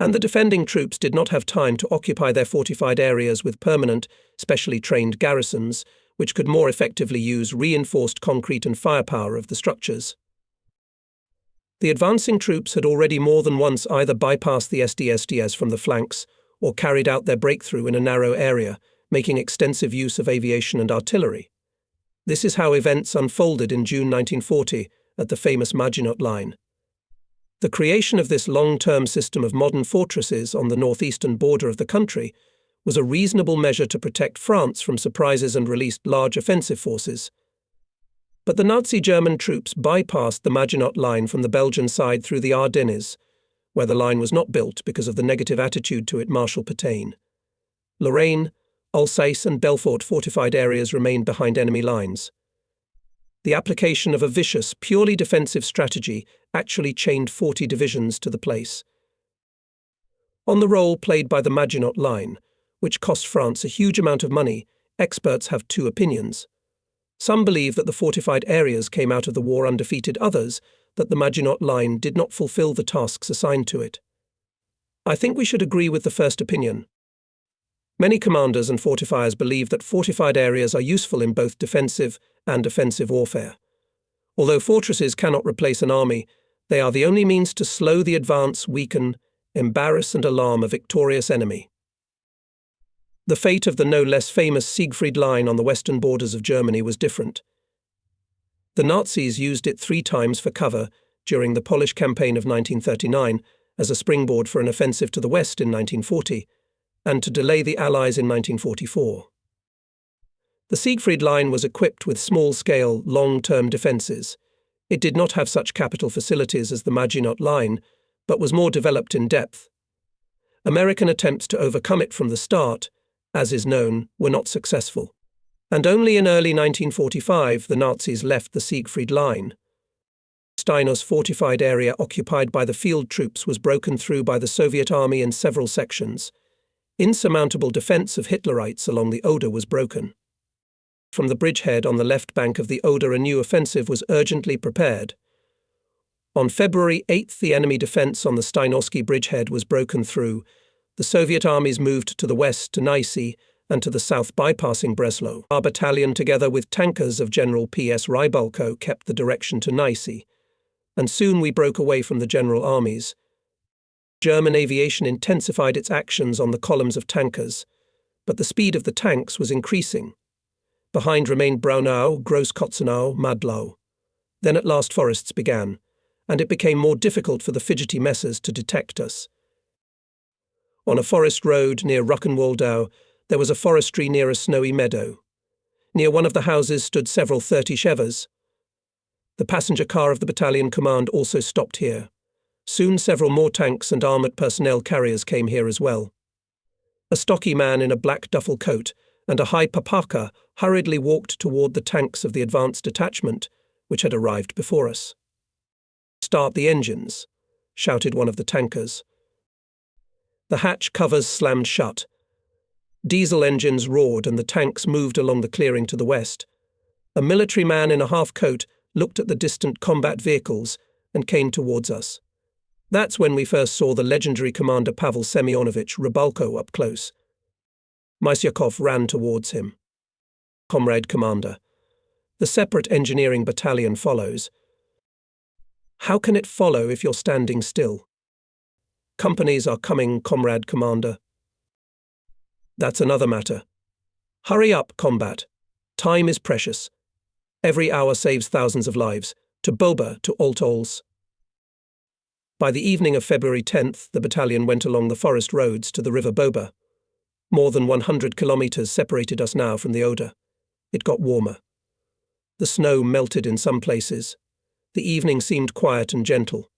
and the defending troops did not have time to occupy their fortified areas with permanent, specially trained garrisons, which could more effectively use reinforced concrete and firepower of the structures. The advancing troops had already more than once either bypassed the SDSDS from the flanks or carried out their breakthrough in a narrow area, making extensive use of aviation and artillery. This is how events unfolded in June 1940 at the famous Maginot Line. The creation of this long-term system of modern fortresses on the northeastern border of the country was a reasonable measure to protect France from surprises and released large offensive forces. But the Nazi German troops bypassed the Maginot Line from the Belgian side through the Ardennes, where the line was not built because of the negative attitude to it Marshal Pétain. Lorraine, Alsace and Belfort fortified areas remained behind enemy lines. The application of a vicious, purely defensive strategy actually chained 40 divisions to the place. On the role played by the Maginot Line, which cost France a huge amount of money, experts have two opinions. Some believe that the fortified areas came out of the war undefeated, others that the Maginot Line did not fulfill the tasks assigned to it. I think we should agree with the first opinion. Many commanders and fortifiers believe that fortified areas are useful in both defensive and offensive warfare. Although fortresses cannot replace an army, they are the only means to slow the advance, weaken, embarrass and alarm a victorious enemy. The fate of the no less famous Siegfried Line on the western borders of Germany was different. The Nazis used it 3 times for cover during the Polish campaign of 1939 as a springboard for an offensive to the west in 1940, and to delay the Allies in 1944. The Siegfried Line was equipped with small-scale, long-term defences. It did not have such capital facilities as the Maginot Line, but was more developed in depth. American attempts to overcome it from the start, as is known, were not successful. And only in early 1945 the Nazis left the Siegfried Line. Steiner's fortified area occupied by the field troops was broken through by the Soviet army in several sections. Insurmountable defense of Hitlerites along the Oder was broken. From the bridgehead on the left bank of the Oder a new offensive was urgently prepared. On February 8th the enemy defense on the Steinovsky bridgehead was broken through. The Soviet armies moved to the west to Neisse and to the south bypassing Breslau. Our battalion, together with tankers of General P.S. Rybalko, kept the direction to Neisse, and soon we broke away from the general armies. German aviation intensified its actions on the columns of tankers, but the speed of the tanks was increasing. Behind remained Braunau, Großkotzenau, Madlau. Then at last forests began, and it became more difficult for the fidgety messers to detect us. On a forest road near Ruckenwaldau, there was a forestry near a snowy meadow. Near one of the houses stood several 30-chevers. The passenger car of the battalion command also stopped here. Soon several more tanks and armoured personnel carriers came here as well. A stocky man in a black duffel coat and a high papaka hurriedly walked toward the tanks of the advanced detachment, which had arrived before us. "Start the engines," shouted one of the tankers. The hatch covers slammed shut. Diesel engines roared and the tanks moved along the clearing to the west. A military man in a half-coat looked at the distant combat vehicles and came towards us. That's when we first saw the legendary Commander Pavel Semyonovich Rybalko up close. Mysyakov ran towards him. "Comrade Commander." The separate engineering battalion follows. "How can it follow if you're standing still?" "Companies are coming, Comrade Commander." "That's another matter. Hurry up, combat. Time is precious. Every hour saves thousands of lives. To Boba, to Alt-Ols." By the evening of February 10th, the battalion went along the forest roads to the river Boba. More than 100 kilometers separated us now from the Oder. It got warmer. The snow melted in some places. The evening seemed quiet and gentle.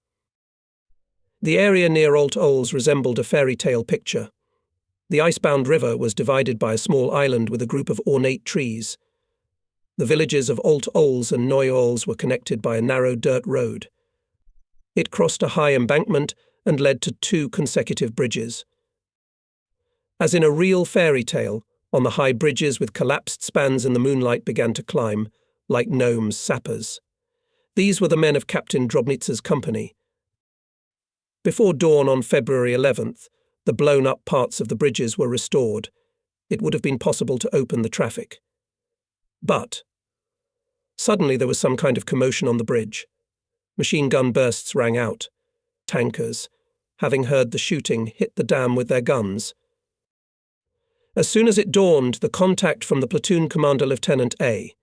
The area near Alt-Ols resembled a fairy tale picture. The icebound river was divided by a small island with a group of ornate trees. The villages of Alt-Ols and Neu-Ols were connected by a narrow dirt road. It crossed a high embankment and led to 2 consecutive bridges. As in a real fairy tale, on the high bridges with collapsed spans in the moonlight began to climb, like gnomes, sappers. These were the men of Captain Drobnitsa's company. Before dawn on February 11th, the blown-up parts of the bridges were restored. It would have been possible to open the traffic. But suddenly there was some kind of commotion on the bridge. Machine gun bursts rang out. Tankers, having heard the shooting, hit the dam with their guns. As soon as it dawned, the contact from the platoon commander Lieutenant A.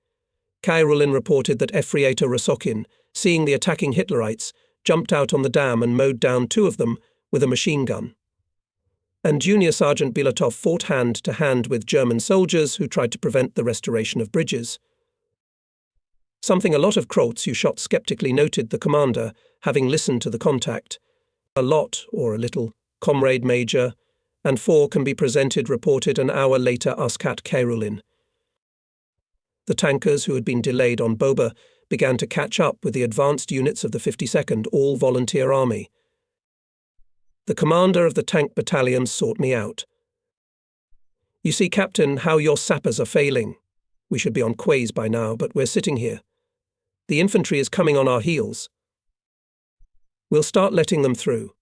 Kairulin reported that Efrieta Rosokin, seeing the attacking Hitlerites, jumped out on the dam and mowed down 2 of them with a machine gun. And Junior Sergeant Bilatov fought hand-to-hand with German soldiers who tried to prevent the restoration of bridges. Something a lot of Krolts who shot skeptically noted the commander, having listened to the contact. "A lot, or a little, Comrade Major, and 4 can be presented," reported an hour later Uskat Kairulin. The tankers who had been delayed on Boba began to catch up with the advanced units of the 52nd All-Volunteer Army. The commander of the tank battalion sought me out. "You see, Captain, how your sappers are failing. We should be on quays by now, but we're sitting here. The infantry is coming on our heels. We'll start letting them through.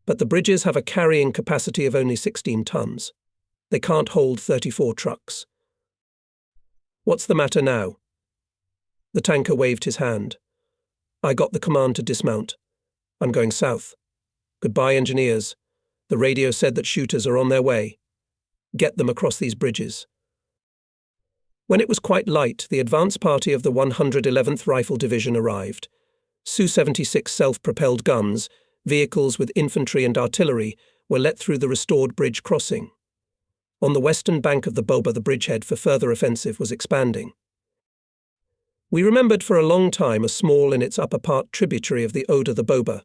But the bridges have a carrying capacity of only 16 tons. They can't hold 34 trucks. What's the matter now?" The tanker waved his hand. "I got the command to dismount. I'm going south. Goodbye, engineers. The radio said that shooters are on their way. Get them across these bridges." When it was quite light, the advance party of the 111th Rifle Division arrived. Su-76 self-propelled guns, vehicles with infantry and artillery, were let through the restored bridge crossing. On the western bank of the Boba, the bridgehead for further offensive was expanding. We remembered for a long time a small in its upper part tributary of the Oder, the Boba.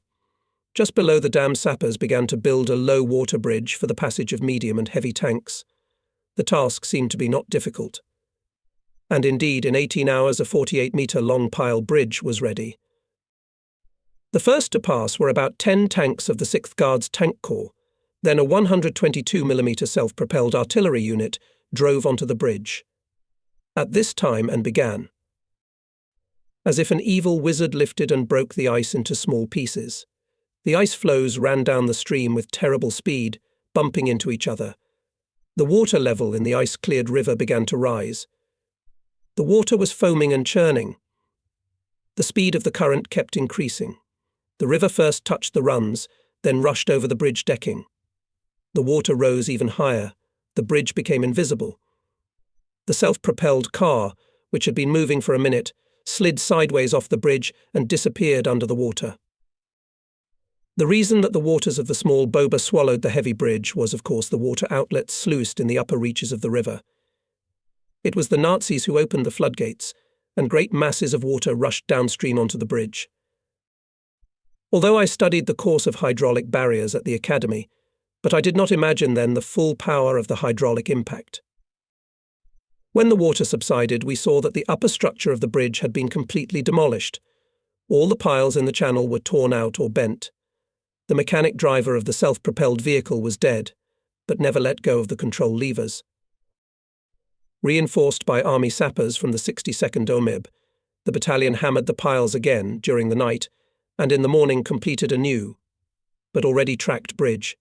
Just below the dam, sappers began to build a low-water bridge for the passage of medium and heavy tanks. The task seemed to be not difficult. And indeed, in 18 hours, a 48-metre-long pile bridge was ready. The first to pass were about 10 tanks of the 6th Guards Tank Corps. Then a 122mm self-propelled artillery unit drove onto the bridge. At this time and began. As if an evil wizard lifted and broke the ice into small pieces. The ice floes ran down the stream with terrible speed, bumping into each other. The water level in the ice-cleared river began to rise. The water was foaming and churning. The speed of the current kept increasing. The river first touched the runs, then rushed over the bridge decking. The water rose even higher. The bridge became invisible. The self-propelled car, which had been moving for a minute, slid sideways off the bridge and disappeared under the water. The reason that the waters of the small Boba swallowed the heavy bridge was, of course, the water outlets sluiced in the upper reaches of the river. It was the Nazis who opened the floodgates, and great masses of water rushed downstream onto the bridge. Although I studied the course of hydraulic barriers at the academy, But I did not imagine then the full power of the hydraulic impact. When the water subsided, we saw that the upper structure of the bridge had been completely demolished. All the piles in the channel were torn out or bent. The mechanic driver of the self-propelled vehicle was dead, but never let go of the control levers. Reinforced by army sappers from the 62nd OMIB, the battalion hammered the piles again during the night, and in the morning completed a new, but already tracked bridge.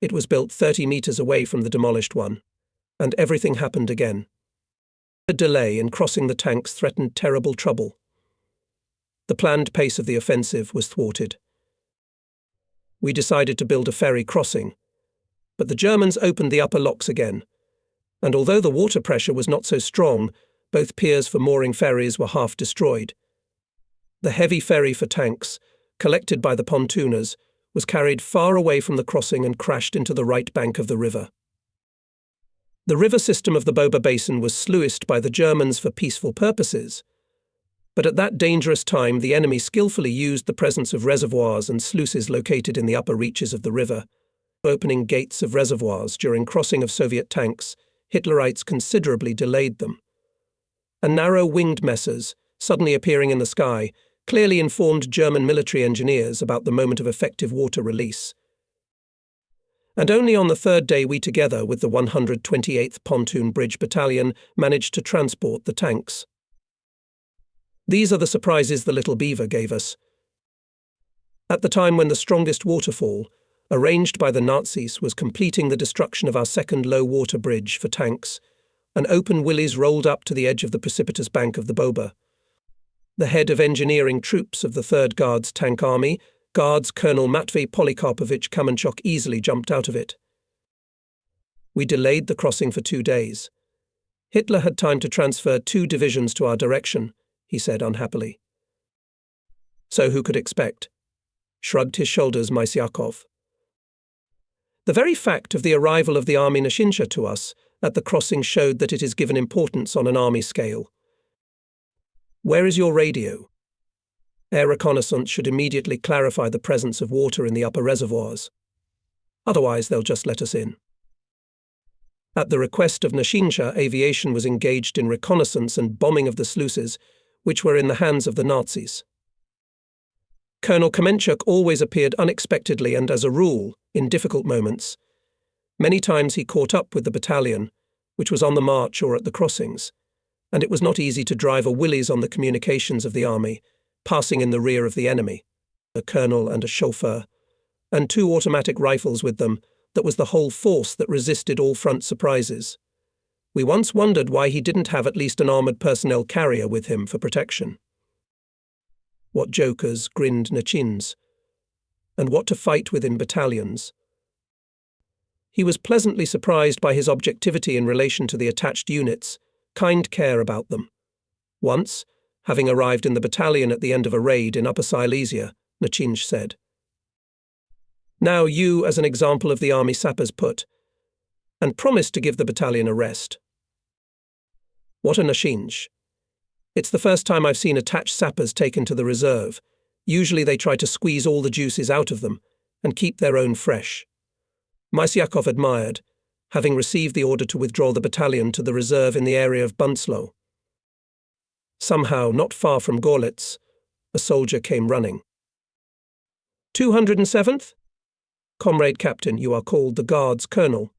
It was built 30 meters away from the demolished one, and everything happened again. A delay in crossing the tanks threatened terrible trouble. The planned pace of the offensive was thwarted. We decided to build a ferry crossing, but the Germans opened the upper locks again, and although the water pressure was not so strong, both piers for mooring ferries were half destroyed. The heavy ferry for tanks, collected by the pontooners, was carried far away from the crossing and crashed into the right bank of the river. The river system of the Boba Basin was sluiced by the Germans for peaceful purposes, but at that dangerous time the enemy skillfully used the presence of reservoirs and sluices located in the upper reaches of the river. Opening gates of reservoirs during crossing of Soviet tanks, Hitlerites considerably delayed them. And narrow winged messers, suddenly appearing in the sky, clearly informed German military engineers about the moment of effective water release. And only on the third day we, together with the 128th Pontoon Bridge Battalion, managed to transport the tanks. These are the surprises the Little Beaver gave us. At the time when the strongest waterfall, arranged by the Nazis, was completing the destruction of our second low-water bridge for tanks, an open willies rolled up to the edge of the precipitous bank of the Boba. The head of engineering troops of the 3rd Guards Tank Army, Guards Colonel Matvei Polikarpovich Kamenchuk, easily jumped out of it. We delayed the crossing for 2 days. Hitler had time to transfer 2 divisions to our direction, he said unhappily. So who could expect? Shrugged his shoulders Mysyakov. The very fact of the arrival of the Army Nashinsha to us at the crossing showed that it is given importance on an army scale. Where is your radio? Air reconnaissance should immediately clarify the presence of water in the upper reservoirs. Otherwise, they'll just let us in. At the request of Nashinsha, aviation was engaged in reconnaissance and bombing of the sluices, which were in the hands of the Nazis. Colonel Kamenchuk always appeared unexpectedly and, as a rule, in difficult moments. Many times he caught up with the battalion, which was on the march or at the crossings, and it was not easy to drive a willies on the communications of the army, passing in the rear of the enemy, a colonel and a chauffeur, and 2 automatic rifles with them. That was the whole force that resisted all front surprises. We once wondered why he didn't have at least an armoured personnel carrier with him for protection. What jokers, grinned Nachins, and what to fight with in battalions. He was pleasantly surprised by his objectivity in relation to the attached units, kind care about them. Once, having arrived in the battalion at the end of a raid in Upper Silesia, Nachinj said, "Now you, as an example of the army sappers, put, and promised to give the battalion a rest." What a Nachinj. It's the first time I've seen attached sappers taken to the reserve. Usually they try to squeeze all the juices out of them and keep their own fresh. Mysyakov admired, having received the order to withdraw the battalion to the reserve in the area of Bunslow. Somehow, not far from Gorlitz, a soldier came running. 207th? Comrade Captain, you are called the Guards Colonel.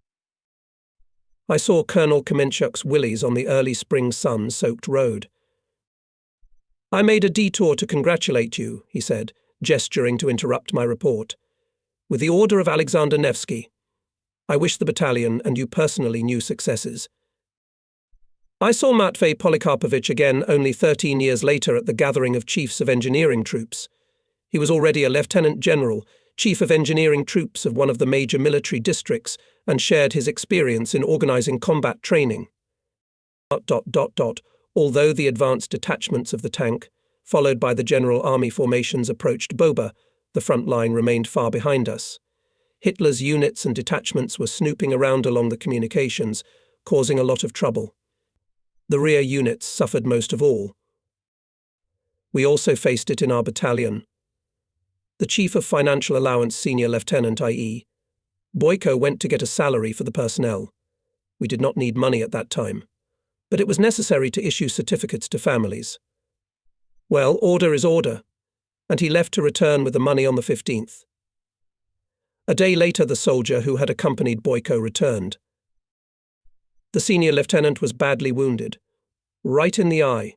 I saw Colonel Kamenchuk's willies on the early spring sun-soaked road. I made a detour to congratulate you, he said, gesturing to interrupt my report. With the order of Alexander Nevsky. I wish the battalion and you personally new successes. I saw Matvei Polikarpovich again only 13 years later at the gathering of chiefs of engineering troops. He was already a lieutenant general, chief of engineering troops of one of the major military districts, and shared his experience in organizing combat training. Although the advanced detachments of the tank, followed by the general army formations, approached Boba, the front line remained far behind us. Hitler's units and detachments were snooping around along the communications, causing a lot of trouble. The rear units suffered most of all. We also faced it in our battalion. The Chief of Financial Allowance Senior Lieutenant, i.e., Boyko went to get a salary for the personnel. We did not need money at that time, but it was necessary to issue certificates to families. Well, order is order, and he left to return with the money on the 15th. A day later, the soldier who had accompanied Boyko returned. The senior lieutenant was badly wounded, right in the eye.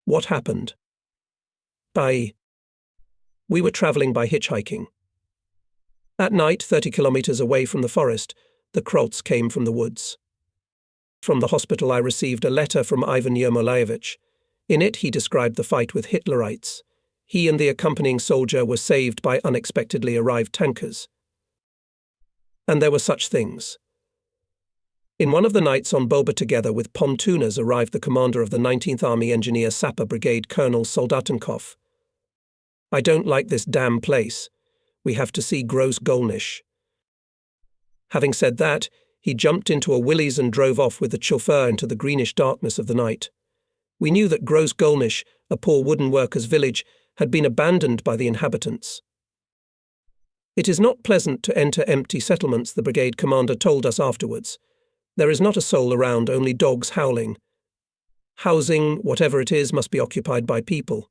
What happened? We were travelling by hitchhiking. At night, 30 kilometers away from the forest, the Krolts came from the woods. From the hospital I received a letter from Ivan Yermolaevich. In it he described the fight with Hitlerites. He and the accompanying soldier were saved by unexpectedly arrived tankers. And there were such things. In one of the nights on Boba, together with pontooners, arrived the commander of the 19th Army Engineer Sapper Brigade, Colonel Soldatenkov. I don't like this damn place. We have to see Gross Golnish. Having said that, he jumped into a Willys and drove off with the chauffeur into the greenish darkness of the night. We knew that Gross Golnish, a poor wooden workers' village, had been abandoned by the inhabitants. It is not pleasant to enter empty settlements, the brigade commander told us afterwards. There is not a soul around, only dogs howling. Housing, whatever it is, must be occupied by people.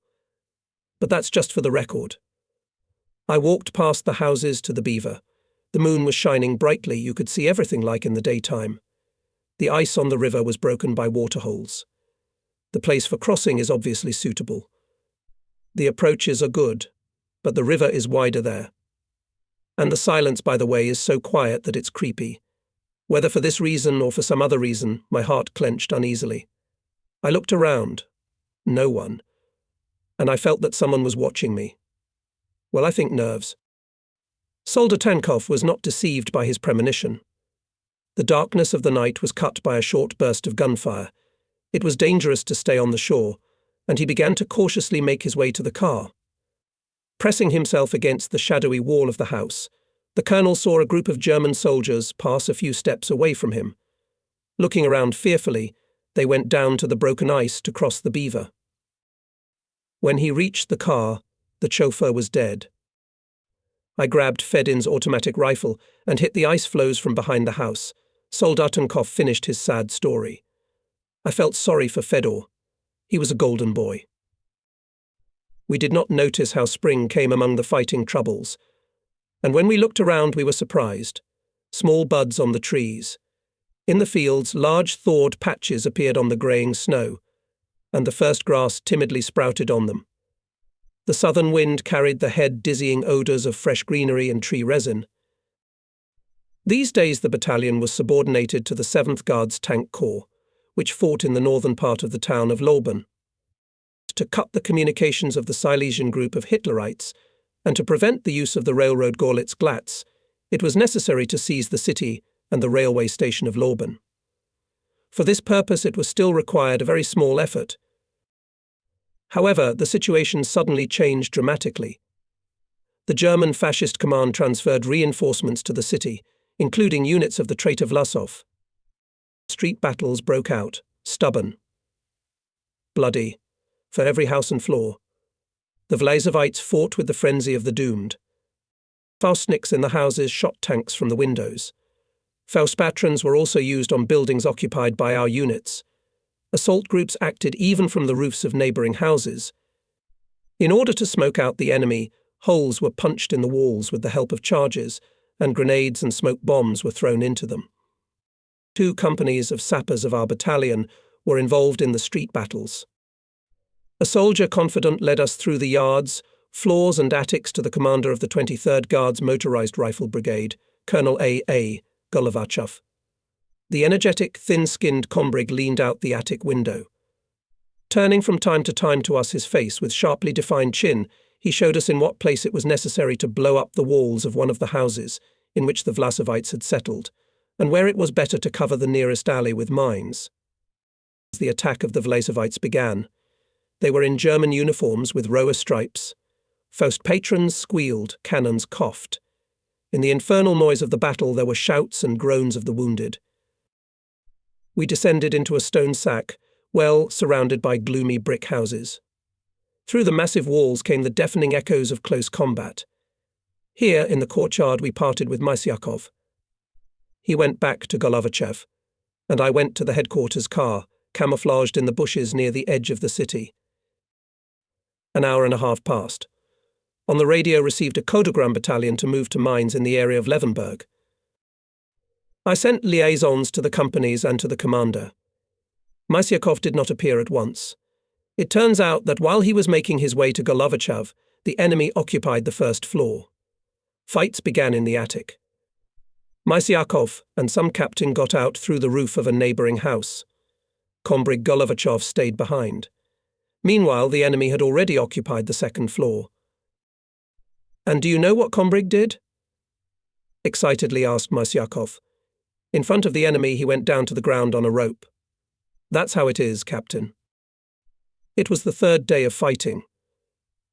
But that's just for the record. I walked past the houses to the Beaver. The moon was shining brightly, you could see everything like in the daytime. The ice on the river was broken by waterholes. The place for crossing is obviously suitable. The approaches are good, but the river is wider there. And the silence, by the way, is so quiet that it's creepy. Whether for this reason or for some other reason, my heart clenched uneasily. I looked around. No one. And I felt that someone was watching me. Well, I think nerves. Soldatenkov was not deceived by his premonition. The darkness of the night was cut by a short burst of gunfire. It was dangerous to stay on the shore, and he began to cautiously make his way to the car. Pressing himself against the shadowy wall of the house, the colonel saw a group of German soldiers pass a few steps away from him. Looking around fearfully, they went down to the broken ice to cross the Beaver. When he reached the car, the chauffeur was dead. I grabbed Fedin's automatic rifle and hit the ice floes from behind the house. Soldatenkov finished his sad story. I felt sorry for Fedor. He was a golden boy. We did not notice how spring came among the fighting troubles, and when we looked around we were surprised. Small buds on the trees. In the fields, large thawed patches appeared on the greying snow, and the first grass timidly sprouted on them. The southern wind carried the head-dizzying odours of fresh greenery and tree resin. These days the battalion was subordinated to the 7th Guards Tank Corps, which fought in the northern part of the town of Lauban. To cut the communications of the Silesian group of Hitlerites, and to prevent the use of the railroad Gorlitz-Glatz, it was necessary to seize the city and the railway station of Lauban. For this purpose it was still required a very small effort. However, the situation suddenly changed dramatically. The German fascist command transferred reinforcements to the city, including units of the traitor Vlasov. Street battles broke out, stubborn, bloody, for every house and floor. The Vlazovites fought with the frenzy of the doomed. Faustniks in the houses shot tanks from the windows. Faustpatrons were also used on buildings occupied by our units. Assault groups acted even from the roofs of neighbouring houses. In order to smoke out the enemy, holes were punched in the walls with the help of charges, and grenades and smoke bombs were thrown into them. 2 companies of sappers of our battalion were involved in the street battles. A soldier confident led us through the yards, floors and attics to the commander of the 23rd Guards Motorized Rifle Brigade, Colonel A. Golovachov. The energetic, thin-skinned combrig leaned out the attic window. Turning from time to time to us his face with sharply defined chin, he showed us in what place it was necessary to blow up the walls of one of the houses in which the Vlasovites had settled, and where it was better to cover the nearest alley with mines. As the attack of the Vlasovites began, they were in German uniforms with rower stripes. Faust patrons squealed, cannons coughed. In the infernal noise of the battle there were shouts and groans of the wounded. We descended into a stone sack, well surrounded by gloomy brick houses. Through the massive walls came the deafening echoes of close combat. Here, in the courtyard, we parted with Mysyakov. He went back to Golovachev, and I went to the headquarters car, camouflaged in the bushes near the edge of the city. An hour and a half passed. On the radio received a Kodogram battalion to move to mines in the area of Levenberg. I sent liaisons to the companies and to the commander. Mysyakov did not appear at once. It turns out that while he was making his way to Golovachev, the enemy occupied the first floor. Fights began in the attic. Mysyakov and some captain got out through the roof of a neighbouring house. Kombrig Golovachev stayed behind. Meanwhile, the enemy had already occupied the second floor. "And do you know what Kombrig did?" excitedly asked Mysyakov. In front of the enemy, he went down to the ground on a rope. "That's how it is, Captain." It was the third day of fighting.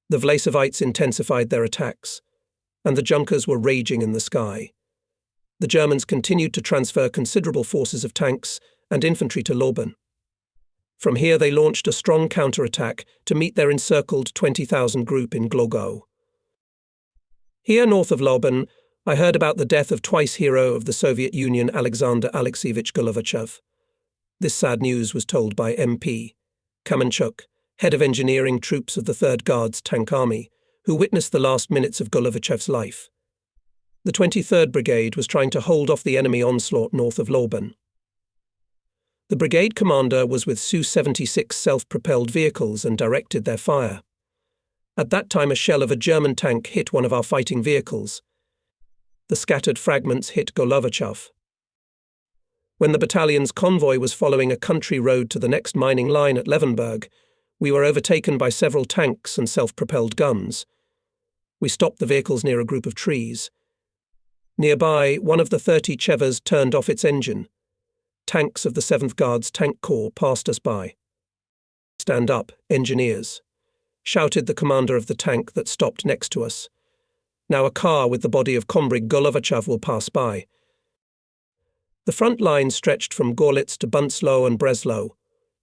The Vlasevites intensified their attacks, and the Junkers were raging in the sky. The Germans continued to transfer considerable forces of tanks and infantry to Lauban. From here they launched a strong counterattack to meet their encircled 20,000 group in Glogau. Here north of Lauban, I heard about the death of twice hero of the Soviet Union Alexander Alexeyevich Golovachev. This sad news was told by MP Kamenchuk, head of engineering troops of the 3rd Guards Tank Army, who witnessed the last minutes of Golovachev's life. The 23rd Brigade was trying to hold off the enemy onslaught north of Lauban. The brigade commander was with Su-76 self-propelled vehicles and directed their fire. At that time, a shell of a German tank hit one of our fighting vehicles. The scattered fragments hit Golovachev. When the battalion's convoy was following a country road to the next mining line at Levenberg, we were overtaken by several tanks and self-propelled guns. We stopped the vehicles near a group of trees. Nearby, one of the 30 Chevas turned off its engine. Tanks of the 7th Guards Tank Corps passed us by. "Stand up, engineers," shouted the commander of the tank that stopped next to us. "Now a car with the body of Kombrig Golovachev will pass by." The front line stretched from Gorlitz to Bunslow and Breslau.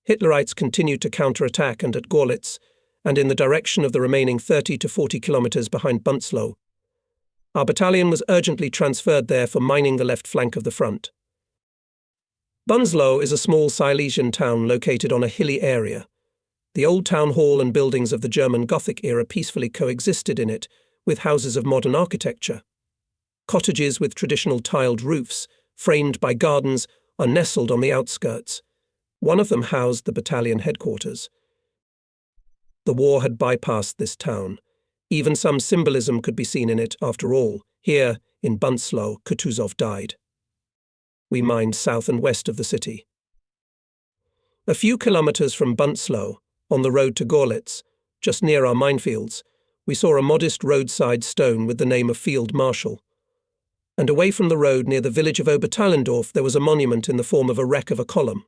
Hitlerites continued to counterattack, and at Gorlitz, and in the direction of the remaining 30 to 40 kilometres behind Bunslow. Our battalion was urgently transferred there for mining the left flank of the front. Bunslow is a small Silesian town located on a hilly area. The old town hall and buildings of the German Gothic era peacefully coexisted in it, with houses of modern architecture. Cottages with traditional tiled roofs, framed by gardens, are nestled on the outskirts. One of them housed the battalion headquarters. The war had bypassed this town. Even some symbolism could be seen in it, after all. Here, in Bunslow, Kutuzov died. We mined south and west of the city. A few kilometres from Bunslow, on the road to Gorlitz, just near our minefields, we saw a modest roadside stone with the name of Field Marshal. And away from the road near the village of Obertalendorf there was a monument in the form of a wreck of a column.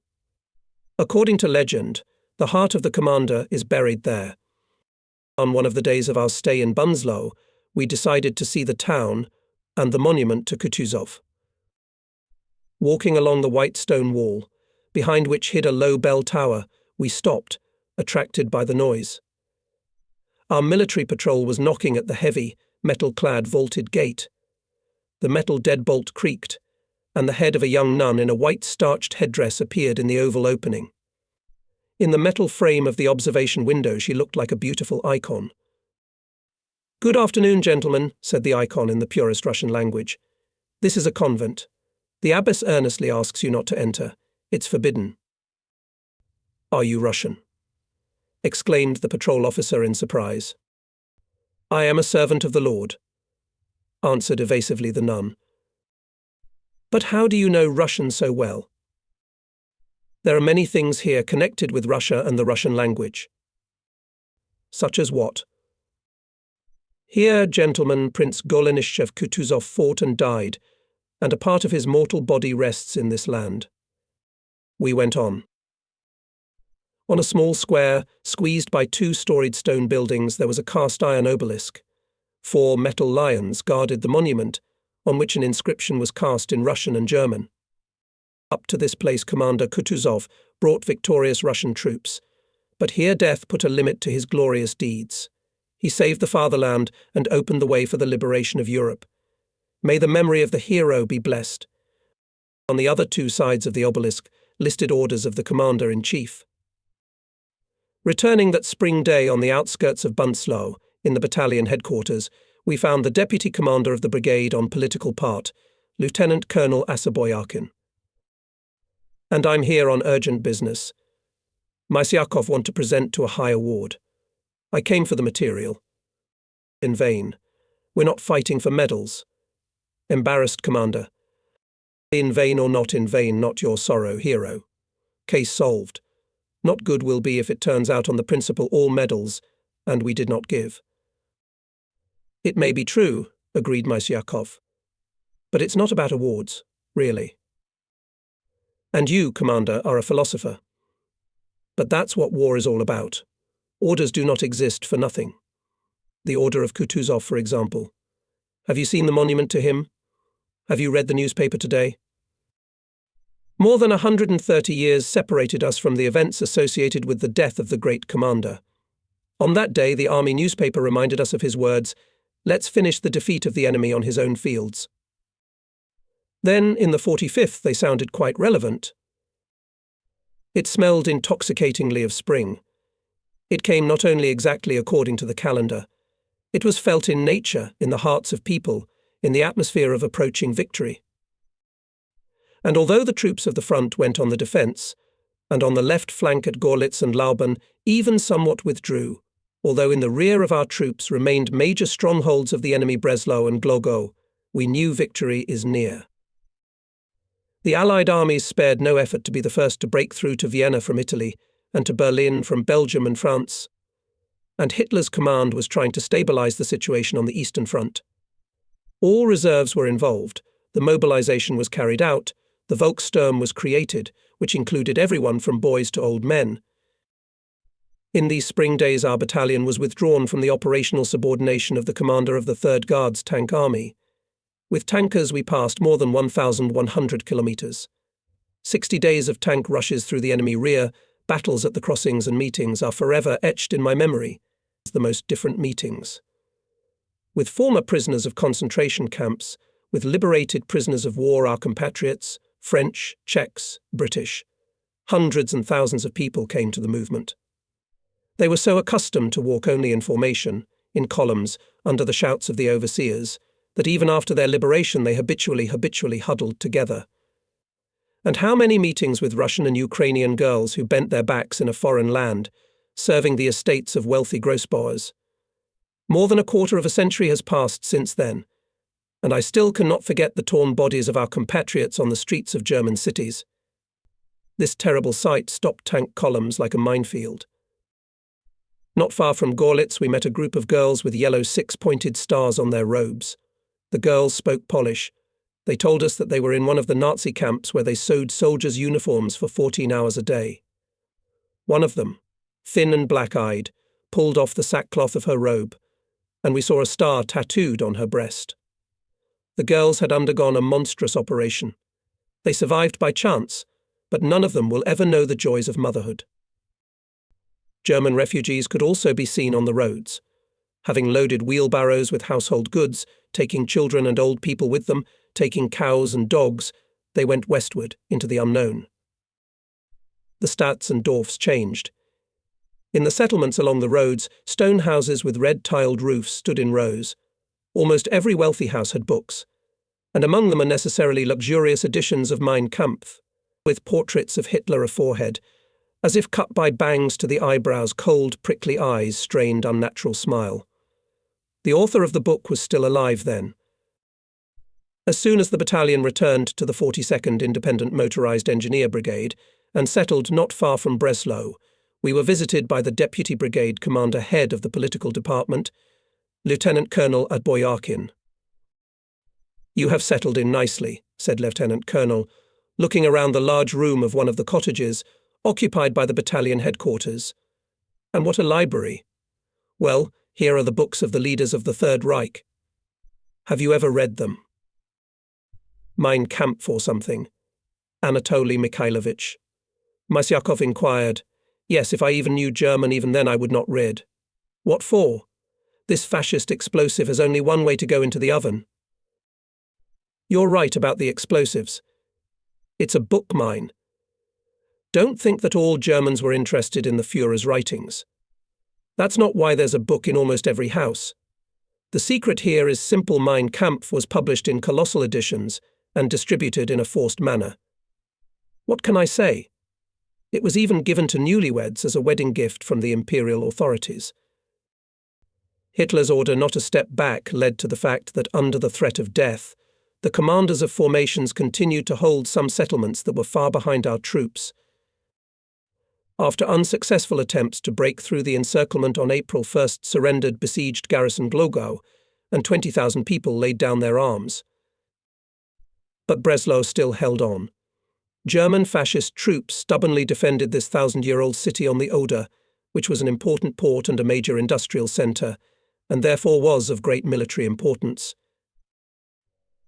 According to legend, the heart of the commander is buried there. On one of the days of our stay in Bunslow, we decided to see the town and the monument to Kutuzov. Walking along the white stone wall, behind which hid a low bell tower, we stopped, attracted by the noise. Our military patrol was knocking at the heavy, metal-clad vaulted gate. The metal deadbolt creaked, and the head of a young nun in a white starched headdress appeared in the oval opening. In the metal frame of the observation window she looked like a beautiful icon. "Good afternoon, gentlemen," said the icon in the purest Russian language. "This is a convent. The abbess earnestly asks you not to enter. It's forbidden." "Are you Russian?" exclaimed the patrol officer in surprise. "I am a servant of the Lord," answered evasively the nun. "But how do you know Russian so well?" "There are many things here connected with Russia and the Russian language." "Such as what?" "Here, gentlemen, Prince Golenishev Kutuzov fought and died, and a part of his mortal body rests in this land." We went on. On a small square, squeezed by 2-storied stone buildings, there was a cast-iron obelisk. 4 metal lions guarded the monument, on which an inscription was cast in Russian and German. Up to this place Commander Kutuzov brought victorious Russian troops, but here death put a limit to his glorious deeds. He saved the fatherland and opened the way for the liberation of Europe. May the memory of the hero be blessed. On the other two sides of the obelisk, listed orders of the commander-in-chief. Returning that spring day on the outskirts of Bunslow, in the battalion headquarters, we found the deputy commander of the brigade on political part, Lieutenant Colonel Asaboyarkin. And I'm here on urgent business. Mysyakov want to present to a high award. I came for the material. In vain. We're not fighting for medals. Embarrassed commander. In vain or not in vain, not your sorrow, hero. Case solved. Not good will be if it turns out on the principle all medals, and we did not give. It may be true, agreed Mysyakov. But it's not about awards, really. And you, Commander, are a philosopher. But that's what war is all about. Orders do not exist for nothing. The Order of Kutuzov, for example. Have you seen the monument to him? Have you read the newspaper today? More than 130 years separated us from the events associated with the death of the great commander. On that day, the army newspaper reminded us of his words, "Let's finish the defeat of the enemy on his own fields." Then, in the 45th, they sounded quite relevant. It smelled intoxicatingly of spring. It came not only exactly according to the calendar, it was felt in nature, in the hearts of people, in the atmosphere of approaching victory. And although the troops of the front went on the defence, and on the left flank at Gorlitz and Lauban even somewhat withdrew, although in the rear of our troops remained major strongholds of the enemy Breslau and Glogo, we knew victory is near. The Allied armies spared no effort to be the first to break through to Vienna from Italy, and to Berlin from Belgium and France. And Hitler's command was trying to stabilize the situation on the Eastern Front. All reserves were involved, the mobilization was carried out, the Volkssturm was created, which included everyone from boys to old men. In these spring days our battalion was withdrawn from the operational subordination of the commander of the 3rd Guards Tank Army. With tankers we passed more than 1,100 kilometers. 60 days of tank rushes through the enemy rear, battles at the crossings and meetings are forever etched in my memory as the most different meetings. With former prisoners of concentration camps, with liberated prisoners of war our compatriots, French, Czechs, British. Hundreds and thousands of people came to the movement. They were so accustomed to walk only in formation, in columns, under the shouts of the overseers, that even after their liberation they habitually huddled together. And how many meetings with Russian and Ukrainian girls who bent their backs in a foreign land, serving the estates of wealthy grossbauers. More than a quarter of a century has passed since then, and I still cannot forget the torn bodies of our compatriots on the streets of German cities. This terrible sight stopped tank columns like a minefield. Not far from Gorlitz we met a group of girls with yellow six-pointed stars on their robes. The girls spoke Polish. They told us that they were in one of the Nazi camps where they sewed soldiers' uniforms for 14 hours a day. One of them, thin and black-eyed, pulled off the sackcloth of her robe, and we saw a star tattooed on her breast. The girls had undergone a monstrous operation. They survived by chance, but none of them will ever know the joys of motherhood. German refugees could also be seen on the roads. Having loaded wheelbarrows with household goods, taking children and old people with them, taking cows and dogs, they went westward into the unknown. The stats and Dorfs changed. In the settlements along the roads, stone houses with red-tiled roofs stood in rows. Almost every wealthy house had books, and among them are necessarily luxurious editions of Mein Kampf, with portraits of Hitler aforehead, as if cut by bangs to the eyebrows, cold, prickly eyes, strained, unnatural smile. The author of the book was still alive then. As soon as the battalion returned to the 42nd Independent Motorized Engineer Brigade and settled not far from Breslau, we were visited by the Deputy Brigade Commander Head of the Political Department, Lieutenant Colonel Asaboyarkin. "You have settled in nicely," said Lieutenant Colonel, looking around the large room of one of the cottages occupied by the battalion headquarters. "And what a library! Well, here are the books of the leaders of the Third Reich. Have you ever read them? Mein Kampf or something. Anatoly Mikhailovich." Mysyakov inquired. "Yes, if I even knew German, even then I would not read." "What for?" This fascist explosive has only one way to go into the oven. You're right about the explosives. It's a book mine. Don't think that all Germans were interested in the Führer's writings. That's not why there's a book in almost every house. The secret here is simple. Mein Kampf was published in colossal editions and distributed in a forced manner. What can I say? It was even given to newlyweds as a wedding gift from the imperial authorities. Hitler's order not to step back led to the fact that under the threat of death, the commanders of formations continued to hold some settlements that were far behind our troops. After unsuccessful attempts to break through the encirclement on April 1st, surrendered besieged garrison Glogau, and 20,000 people laid down their arms. But Breslau still held on. German fascist troops stubbornly defended this 1,000-year-old city on the Oder, which was an important port and a major industrial centre, and therefore was of great military importance.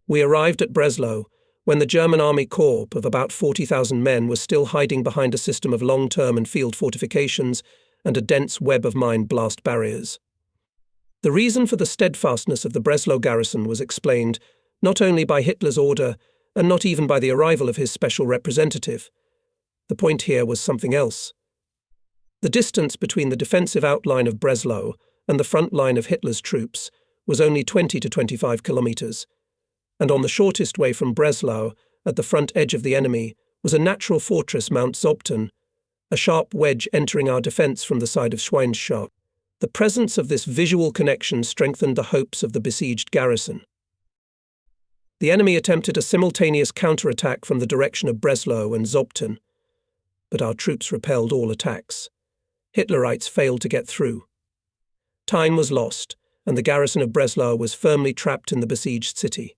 We arrived at Breslau when the German Army Corps of about 40,000 men was still hiding behind a system of long-term and field fortifications and a dense web of mine blast barriers. The reason for the steadfastness of the Breslau garrison was explained not only by Hitler's order and not even by the arrival of his special representative. The point here was something else. The distance between the defensive outline of Breslau and the front line of Hitler's troops was only 20 to 25 kilometers, and on the shortest way from Breslau, at the front edge of the enemy, was a natural fortress, Mount Zobten, a sharp wedge entering our defence from the side of Schweinstadt. The presence of this visual connection strengthened the hopes of the besieged garrison. The enemy attempted a simultaneous counterattack from the direction of Breslau and Zobten, but our troops repelled all attacks. Hitlerites failed to get through. Time was lost, and the garrison of Breslau was firmly trapped in the besieged city.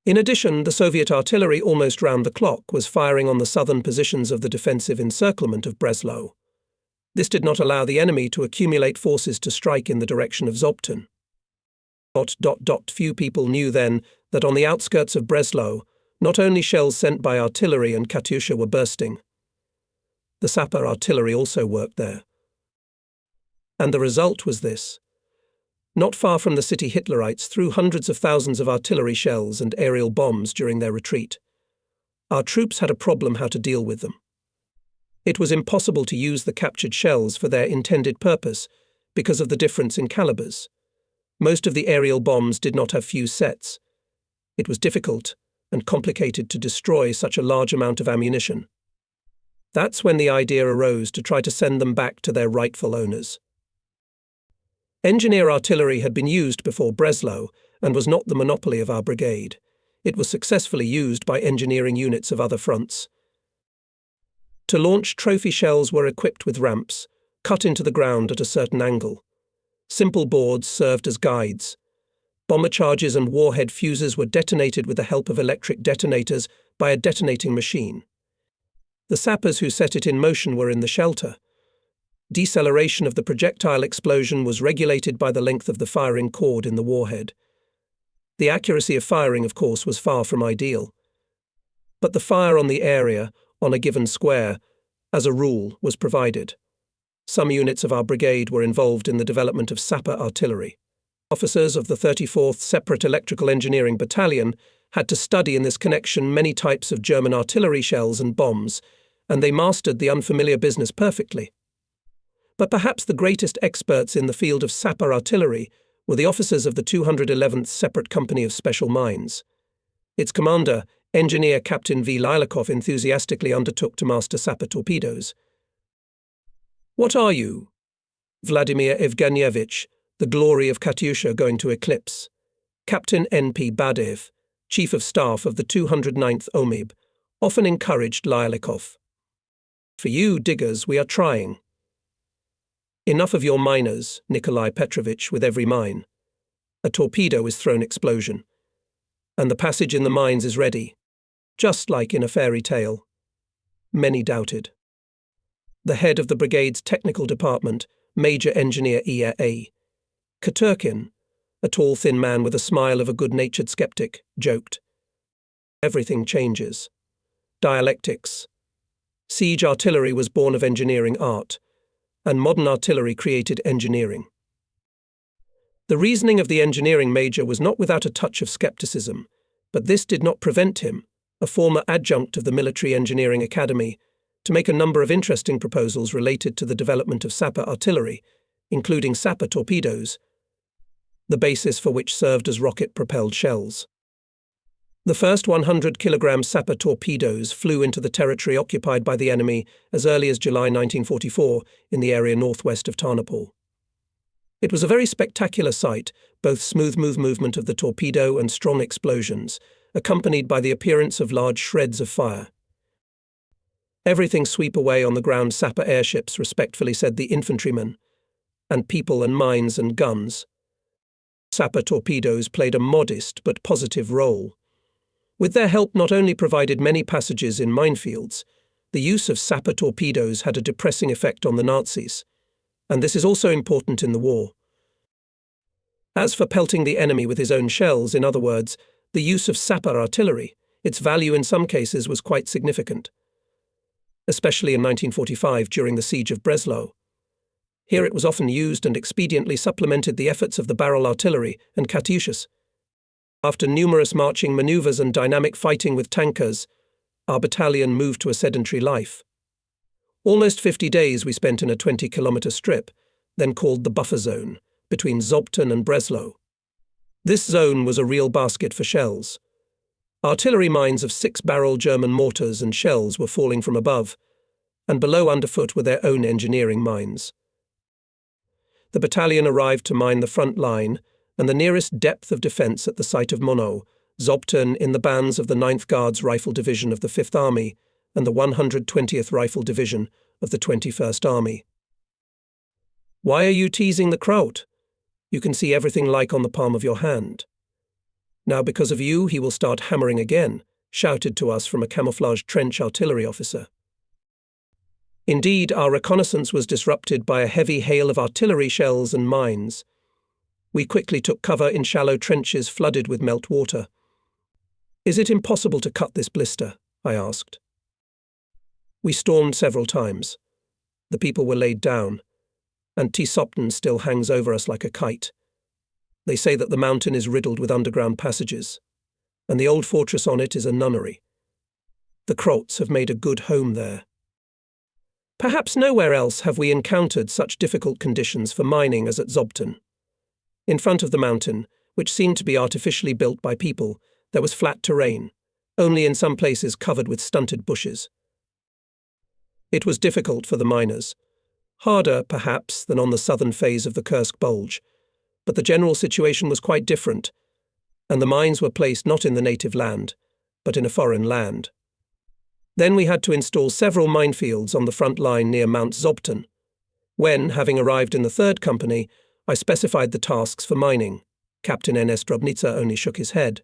In addition, the Soviet artillery almost round the clock was firing on the southern positions of the defensive encirclement of Breslau. This did not allow the enemy to accumulate forces to strike in the direction of Zobten. Few people knew then that on the outskirts of Breslau, not only shells sent by artillery and Katyusha were bursting. The sapper artillery also worked there. And the result was this. Not far from the city, Hitlerites threw hundreds of thousands of artillery shells and aerial bombs during their retreat. Our troops had a problem how to deal with them. It was impossible to use the captured shells for their intended purpose because of the difference in calibers. Most of the aerial bombs did not have fuse sets. It was difficult and complicated to destroy such a large amount of ammunition. That's when the idea arose to try to send them back to their rightful owners. Engineer artillery had been used before Breslau and was not the monopoly of our brigade. It was successfully used by engineering units of other fronts. To launch, trophy shells were equipped with ramps, cut into the ground at a certain angle. Simple boards served as guides. Bomber charges and warhead fuses were detonated with the help of electric detonators by a detonating machine. The sappers who set it in motion were in the shelter. Deceleration of the projectile explosion was regulated by the length of the firing cord in the warhead. The accuracy of firing, of course, was far from ideal. But the fire on the area, on a given square, as a rule, was provided. Some units of our brigade were involved in the development of sapper artillery. Officers of the 34th Separate Electrical Engineering Battalion had to study in this connection many types of German artillery shells and bombs, and they mastered the unfamiliar business perfectly. But perhaps the greatest experts in the field of sapper artillery were the officers of the 211th Separate Company of Special Mines. Its commander, Engineer Captain V. Lilakoff, enthusiastically undertook to master sapper torpedoes. "What are you?" Vladimir Evgenievich, the glory of Katyusha going to eclipse. Captain N.P. Badev, Chief of Staff of the 209th OMIB, often encouraged Lilakoff. "For you, diggers, we are trying." "Enough of your miners, Nikolai Petrovich, with every mine. A torpedo is thrown explosion. And the passage in the mines is ready, just like in a fairy tale." Many doubted. The head of the brigade's technical department, Major Engineer E.A. Katurkin, a tall thin man with a smile of a good-natured skeptic, joked. "Everything changes. Dialectics. Siege artillery was born of engineering art, and modern artillery created engineering." The reasoning of the engineering major was not without a touch of skepticism, but this did not prevent him, a former adjunct of the Military Engineering Academy, to make a number of interesting proposals related to the development of sapper artillery, including sapper torpedoes, the basis for which served as rocket-propelled shells. The first 100-kilogram sapper torpedoes flew into the territory occupied by the enemy as early as July 1944 in the area northwest of Tarnopol. It was a very spectacular sight, both smooth movement of the torpedo and strong explosions, accompanied by the appearance of large shreds of fire. "Everything sweep away on the ground sapper airships," respectfully said the infantryman, "and people and mines and guns." Sapper torpedoes played a modest but positive role. With their help not only provided many passages in minefields, the use of sapper torpedoes had a depressing effect on the Nazis, and this is also important in the war. As for pelting the enemy with his own shells, in other words, the use of sapper artillery, its value in some cases was quite significant, especially in 1945 during the siege of Breslau. Here it was often used and expediently supplemented the efforts of the barrel artillery and Katyushas. After numerous marching maneuvers and dynamic fighting with tankers, our battalion moved to a sedentary life. Almost 50 days we spent in a 20-kilometer strip, then called the buffer zone, between Zobten and Breslau. This zone was a real basket for shells. Artillery mines of 6-barrel German mortars and shells were falling from above, and below underfoot were their own engineering mines. The battalion arrived to mine the front line and the nearest depth of defence at the site of Mono, Zobten, in the bands of the 9th Guards Rifle Division of the 5th Army and the 120th Rifle Division of the 21st Army. "Why are you teasing the Kraut? You can see everything like on the palm of your hand." "Now because of you he will start hammering again," shouted to us from a camouflaged trench artillery officer. Indeed, our reconnaissance was disrupted by a heavy hail of artillery shells and mines. We quickly took cover in shallow trenches flooded with melt water. "Is it impossible to cut this blister?" I asked. We stormed several times. The people were laid down, and Zobten still hangs over us like a kite. They say that the mountain is riddled with underground passages, and the old fortress on it is a nunnery. The Krauts have made a good home there. Perhaps nowhere else have we encountered such difficult conditions for mining as at Zobten. In front of the mountain, which seemed to be artificially built by people, there was flat terrain, only in some places covered with stunted bushes. It was difficult for the miners, harder, perhaps, than on the southern phase of the Kursk Bulge, but the general situation was quite different, and the mines were placed not in the native land, but in a foreign land. Then we had to install several minefields on the front line near Mount Zobten. When, having arrived in the 3rd Company, I specified the tasks for mining, Captain N.S. Drobnica only shook his head.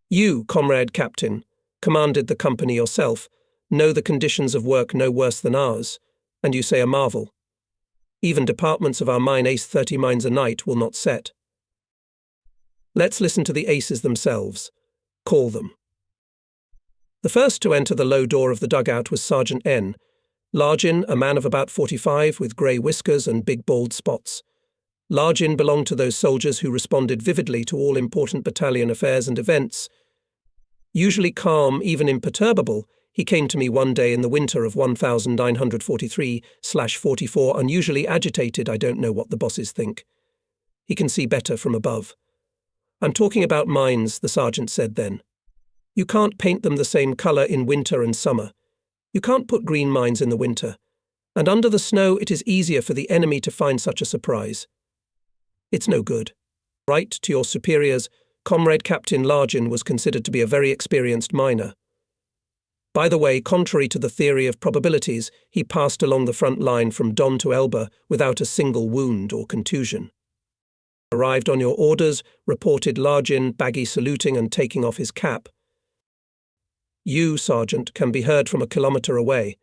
"You, comrade captain, commanded the company yourself, know the conditions of work no worse than ours, and you say a marvel. Even departments of our mine ace 30 mines a night will not set." Let's listen to the aces themselves. Call them. The first to enter the low door of the dugout was Sergeant N. Largin, a man of about 45 with grey whiskers and big bald spots. Largin belonged to those soldiers who responded vividly to all important battalion affairs and events. Usually calm, even imperturbable, he came to me one day in the winter of 1943/44, unusually agitated. "I don't know what the bosses think." He can see better from above. "I'm talking about mines," the sergeant said then. "You can't paint them the same colour in winter and summer. You can't put green mines in the winter, and under the snow it is easier for the enemy to find such a surprise. It's no good. Write to your superiors, Comrade Captain Largin was considered to be a very experienced miner. By the way, contrary to the theory of probabilities, he passed along the front line from Don to Elba without a single wound or contusion." "Arrived on your orders," reported Largin, baggy saluting and taking off his cap. "You, Sergeant, can be heard from a kilometre away."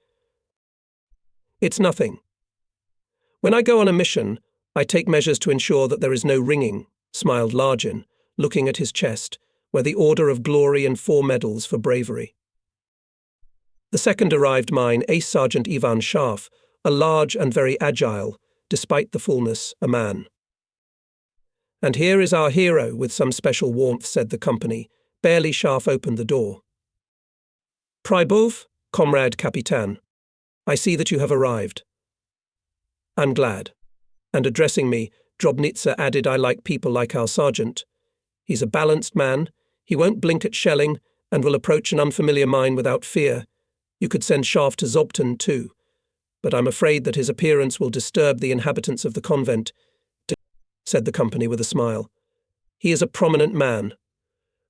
"It's nothing. When I go on a mission, I take measures to ensure that there is no ringing," smiled Largin, looking at his chest, where the Order of Glory and 4 medals for bravery. The second arrived mine, Ace Sergeant Ivan Scharf, a large and very agile, despite the fullness, a man. "And here is our hero," with some special warmth said the company. Barely Scharf opened the door. "Pribov, Comrade Capitan, I see that you have arrived. I'm glad." And addressing me, Drobnitsa added, "I like people like our sergeant. He's a balanced man, he won't blink at shelling, and will approach an unfamiliar mine without fear. You could send Scharf to Zobten too, but I'm afraid that his appearance will disturb the inhabitants of the convent," said the company with a smile. "He is a prominent man.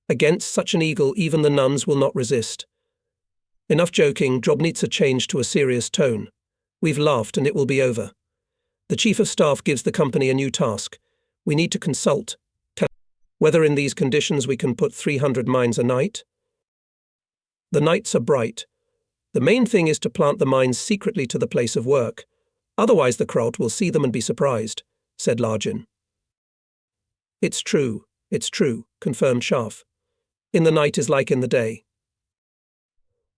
Against such an eagle even the nuns will not resist." Enough joking, Drobnitsa changed to a serious tone. "We've laughed and it will be over. The Chief of Staff gives the company a new task. We need to consult whether in these conditions we can put 300 mines a night. The nights are bright. The main thing is to plant the mines secretly to the place of work. Otherwise the Kraut will see them and be surprised," said Largin. It's true, confirmed Scharf. "In the night is like in the day.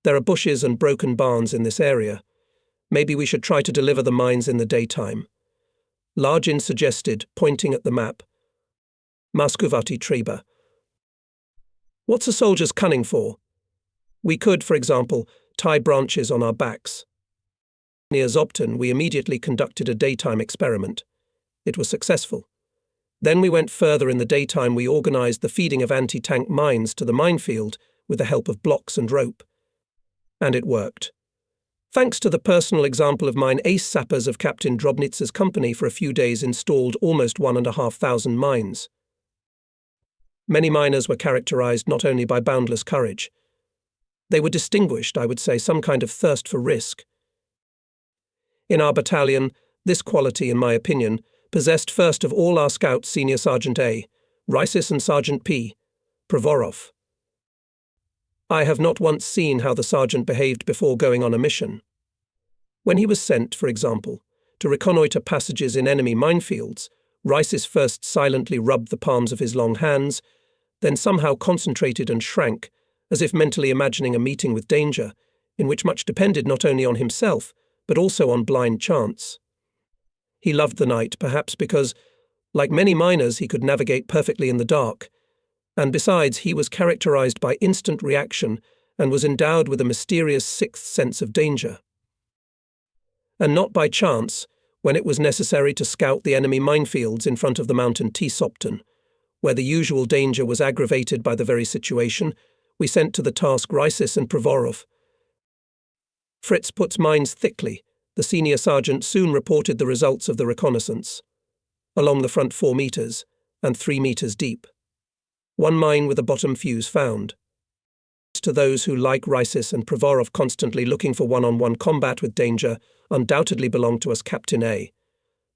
There are bushes and broken barns in this area. Maybe we should try to deliver the mines in the daytime." Largin suggested, pointing at the map. "Mascuvati Treba. What's a soldier's cunning for? We could, for example, tie branches on our backs." Near Zobten, we immediately conducted a daytime experiment. It was successful. Then we went further in the daytime. We organized the feeding of anti-tank mines to the minefield with the help of blocks and rope. And it worked. Thanks to the personal example of mine, ace sappers of Captain Drobnitsa's company for a few days installed almost 1,500 mines. Many miners were characterized not only by boundless courage. They were distinguished, I would say, some kind of thirst for risk. In our battalion, this quality, in my opinion, possessed first of all our scouts Senior Sergeant A, Reisis and Sergeant P, Provorov. I have not once seen how the sergeant behaved before going on a mission. When he was sent, for example, to reconnoitre passages in enemy minefields, Reisis first silently rubbed the palms of his long hands, then somehow concentrated and shrank, as if mentally imagining a meeting with danger, in which much depended not only on himself, but also on blind chance. He loved the night, perhaps because, like many miners, he could navigate perfectly in the dark, and besides, he was characterized by instant reaction and was endowed with a mysterious sixth sense of danger. And not by chance, when it was necessary to scout the enemy minefields in front of the mountain Zobten, where the usual danger was aggravated by the very situation, we sent to the task Reisis and Provorov. Fritz puts mines thickly. The senior sergeant soon reported the results of the reconnaissance. Along the front 4 meters, and 3 meters deep. One mine with a bottom fuse found. To those who, like Reisis and Provorov, constantly looking for one-on-one combat with danger, undoubtedly belonged to us Captain A.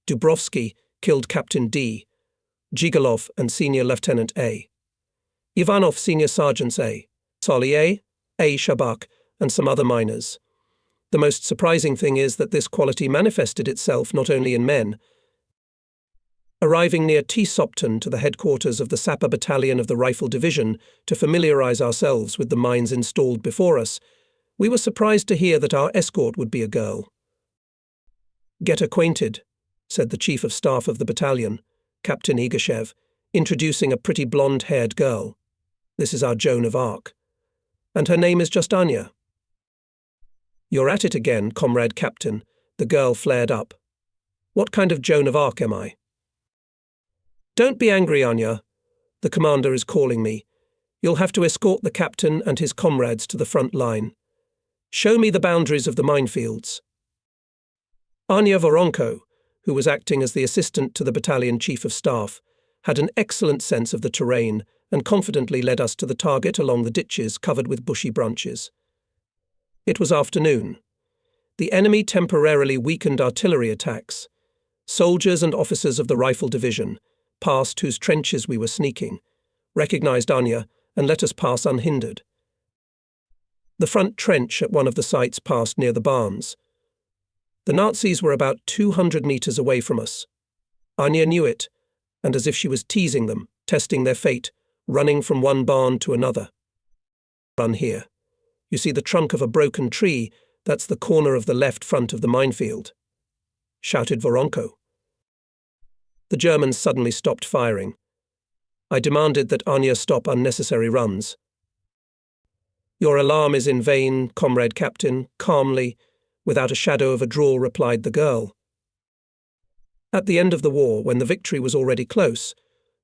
Dubrovsky killed Captain D, Gigolov and Senior Lieutenant A. Ivanov Senior Sergeants A, Solier, A. Shabak, and some other miners. The most surprising thing is that this quality manifested itself not only in men. Arriving near Zobten to the headquarters of the Sapper Battalion of the Rifle Division to familiarize ourselves with the mines installed before us, we were surprised to hear that our escort would be a girl. "Get acquainted," said the Chief of Staff of the battalion, Captain Igashev, introducing a pretty blonde-haired girl. "This is our Joan of Arc. And her name is just Anya." "You're at it again, Comrade Captain," the girl flared up. "What kind of Joan of Arc am I?" "Don't be angry, Anya. The commander is calling me. You'll have to escort the captain and his comrades to the front line. Show me the boundaries of the minefields." Anya Voronko, who was acting as the assistant to the battalion chief of staff, had an excellent sense of the terrain and confidently led us to the target along the ditches covered with bushy branches. It was afternoon. The enemy temporarily weakened artillery attacks. Soldiers and officers of the Rifle Division, past whose trenches we were sneaking, recognized Anya and let us pass unhindered. The front trench at one of the sites passed near the barns. The Nazis were about 200 meters away from us. Anya knew it, and as if she was teasing them, testing their fate, running from one barn to another. "Run here. You see the trunk of a broken tree, that's the corner of the left front of the minefield," shouted Voronko. The Germans suddenly stopped firing. I demanded that Anya stop unnecessary runs. "Your alarm is in vain, comrade captain," calmly, without a shadow of a drawl, replied the girl. At the end of the war, when the victory was already close,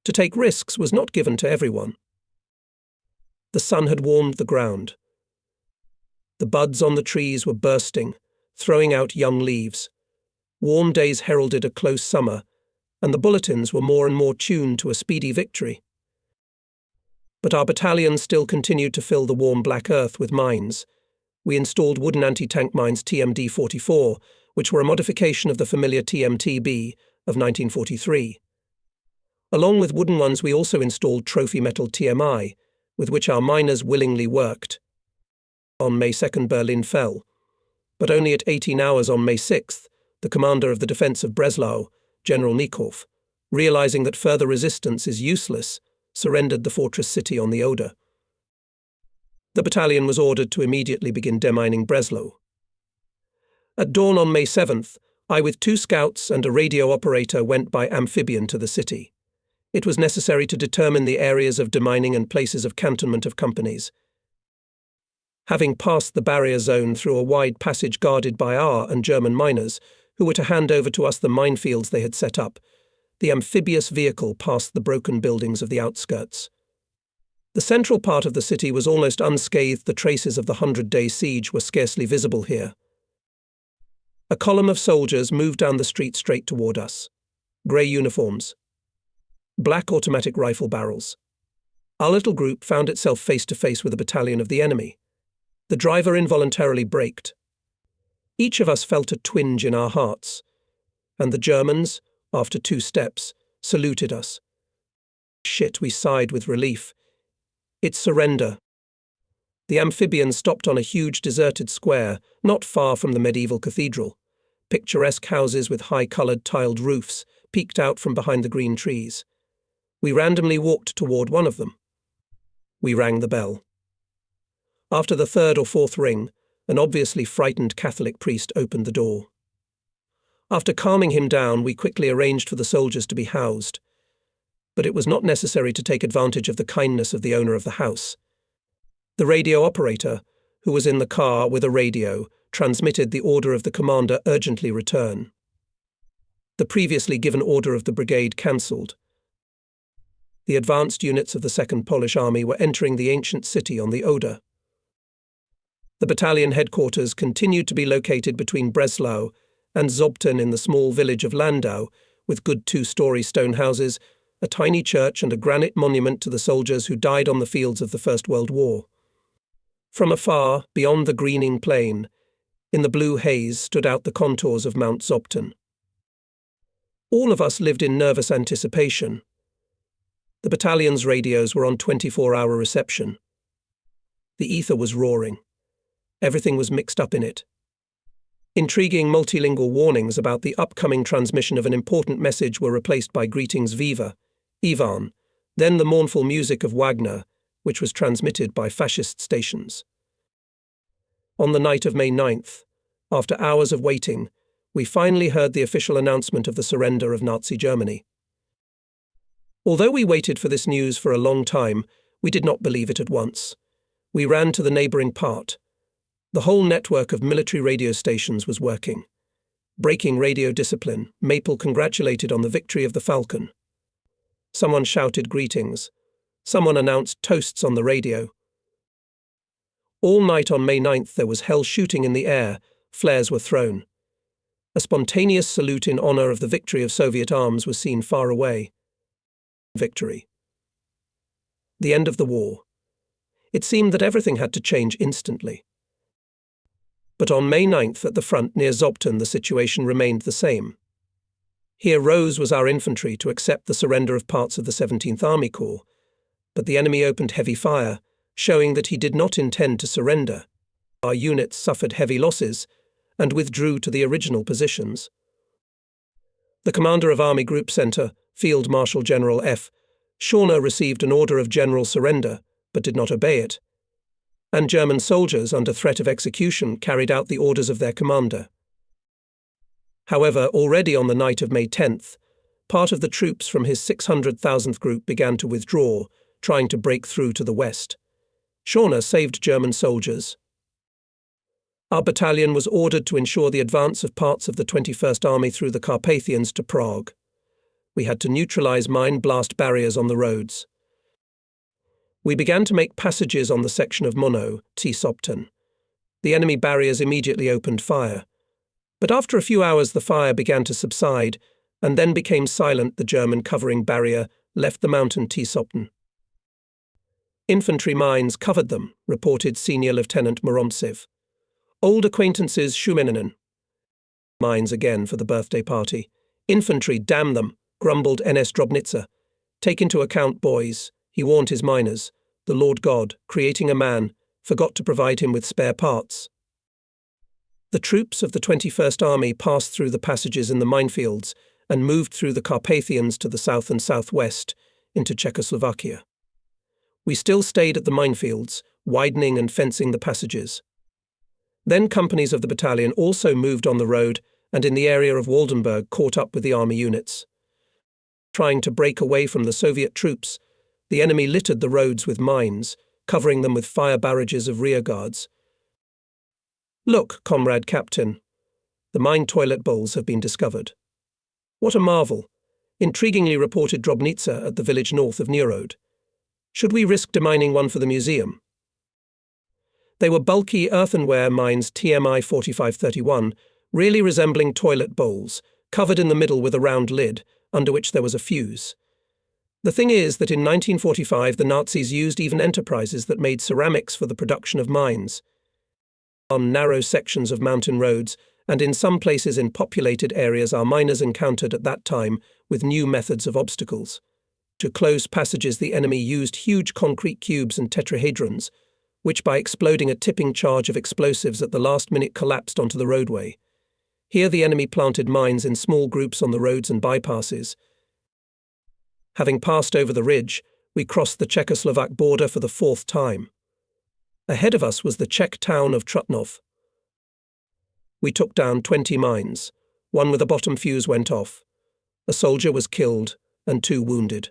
to take risks was not given to everyone. The sun had warmed the ground. The buds on the trees were bursting, throwing out young leaves. Warm days heralded a close summer, and the bulletins were more and more tuned to a speedy victory. But our battalion still continued to fill the warm black earth with mines. We installed wooden anti-tank mines TMD-44, which were a modification of the familiar TMTB of 1943. Along with wooden ones, we also installed trophy metal TMI, with which our miners willingly worked. On May 2nd, Berlin fell, but only at 18 hours on May 6th, the commander of the defense of Breslau, General Nikov, realizing that further resistance is useless, surrendered the fortress city on the Oder. The battalion was ordered to immediately begin demining Breslau. At dawn on May 7th, I with 2 scouts and a radio operator went by amphibian to the city. It was necessary to determine the areas of demining and places of cantonment of companies. Having passed the barrier zone through a wide passage guarded by our and German miners, who were to hand over to us the minefields they had set up, the amphibious vehicle passed the broken buildings of the outskirts. The central part of the city was almost unscathed. The traces of the 100-day siege were scarcely visible here. A column of soldiers moved down the street straight toward us. Grey uniforms. Black automatic rifle barrels. Our little group found itself face to face with a battalion of the enemy. The driver involuntarily braked. Each of us felt a twinge in our hearts, and the Germans, after 2 steps, saluted us. "Shit," we sighed with relief. "It's surrender." The amphibian stopped on a huge deserted square, not far from the medieval cathedral. Picturesque houses with high-coloured tiled roofs peeked out from behind the green trees. We randomly walked toward one of them. We rang the bell. After the 3rd or 4th ring, an obviously frightened Catholic priest opened the door. After calming him down, we quickly arranged for the soldiers to be housed. But it was not necessary to take advantage of the kindness of the owner of the house. The radio operator, who was in the car with a radio, transmitted the order of the commander urgently return. The previously given order of the brigade cancelled. The advanced units of the 2nd Polish Army were entering the ancient city on the Oder. The battalion headquarters continued to be located between Breslau and Zobten in the small village of Landau, with good 2-story stone houses, a tiny church and a granite monument to the soldiers who died on the fields of the First World War. From afar, beyond the greening plain, in the blue haze stood out the contours of Mount Zobten. All of us lived in nervous anticipation. The battalion's radios were on 24-hour reception. The ether was roaring. Everything was mixed up in it. Intriguing multilingual warnings about the upcoming transmission of an important message were replaced by greetings Viva, Ivan, then the mournful music of Wagner, which was transmitted by fascist stations. On the night of May 9th, after hours of waiting, we finally heard the official announcement of the surrender of Nazi Germany. Although we waited for this news for a long time, we did not believe it at once. We ran to the neighbouring part. The whole network of military radio stations was working. Breaking radio discipline, Maple congratulated on the victory of the Falcon. Someone shouted greetings. Someone announced toasts on the radio. All night on May 9th there was hell shooting in the air, flares were thrown. A spontaneous salute in honour of the victory of Soviet arms was seen far away. Victory. The end of the war. It seemed that everything had to change instantly. But on May 9th at the front near Zobten the situation remained the same. Here Rose was our infantry to accept the surrender of parts of the 17th Army Corps, but the enemy opened heavy fire, showing that he did not intend to surrender. Our units suffered heavy losses and withdrew to the original positions. The commander of Army Group Centre, Field Marshal General F. Schorner, received an order of general surrender, but did not obey it, and German soldiers, under threat of execution, carried out the orders of their commander. However, already on the night of May 10th, part of the troops from his 600,000th group began to withdraw, trying to break through to the west. Schorner saved German soldiers. Our battalion was ordered to ensure the advance of parts of the 21st Army through the Carpathians to Prague. We had to neutralize mine blast barriers on the roads. We began to make passages on the section of Mono, Zobten. The enemy barriers immediately opened fire. But after a few hours the fire began to subside, and then became silent. The German covering barrier left the mountain Zobten. Infantry mines covered them, reported Senior Lieutenant Moromtsev. Old acquaintances Shumeninen. Mines again for the birthday party. Infantry, damn them, grumbled NS Drobnitzer. Take into account, boys, he warned his miners. The Lord God, creating a man, forgot to provide him with spare parts. The troops of the 21st Army passed through the passages in the minefields and moved through the Carpathians to the south and southwest into Czechoslovakia. We still stayed at the minefields, widening and fencing the passages. Then companies of the battalion also moved on the road and in the area of Waldenburg caught up with the army units. Trying to break away from the Soviet troops, the enemy littered the roads with mines, covering them with fire barrages of rearguards. Look, comrade captain, the mine toilet bowls have been discovered. What a marvel, intriguingly reported Drobnitzer at the village north of Nerod. Should we risk demining one for the museum? They were bulky earthenware mines TMI 4531, really resembling toilet bowls, covered in the middle with a round lid, under which there was a fuse. The thing is that in 1945 the Nazis used even enterprises that made ceramics for the production of mines. On narrow sections of mountain roads, and in some places in populated areas, our miners encountered at that time with new methods of obstacles. To close passages the enemy used huge concrete cubes and tetrahedrons, which by exploding a tipping charge of explosives at the last minute collapsed onto the roadway. Here the enemy planted mines in small groups on the roads and bypasses. Having passed over the ridge, we crossed the Czechoslovak border for the 4th time. Ahead of us was the Czech town of Trutnov. We took down 20 mines. One with a bottom fuse went off. A soldier was killed and 2 wounded.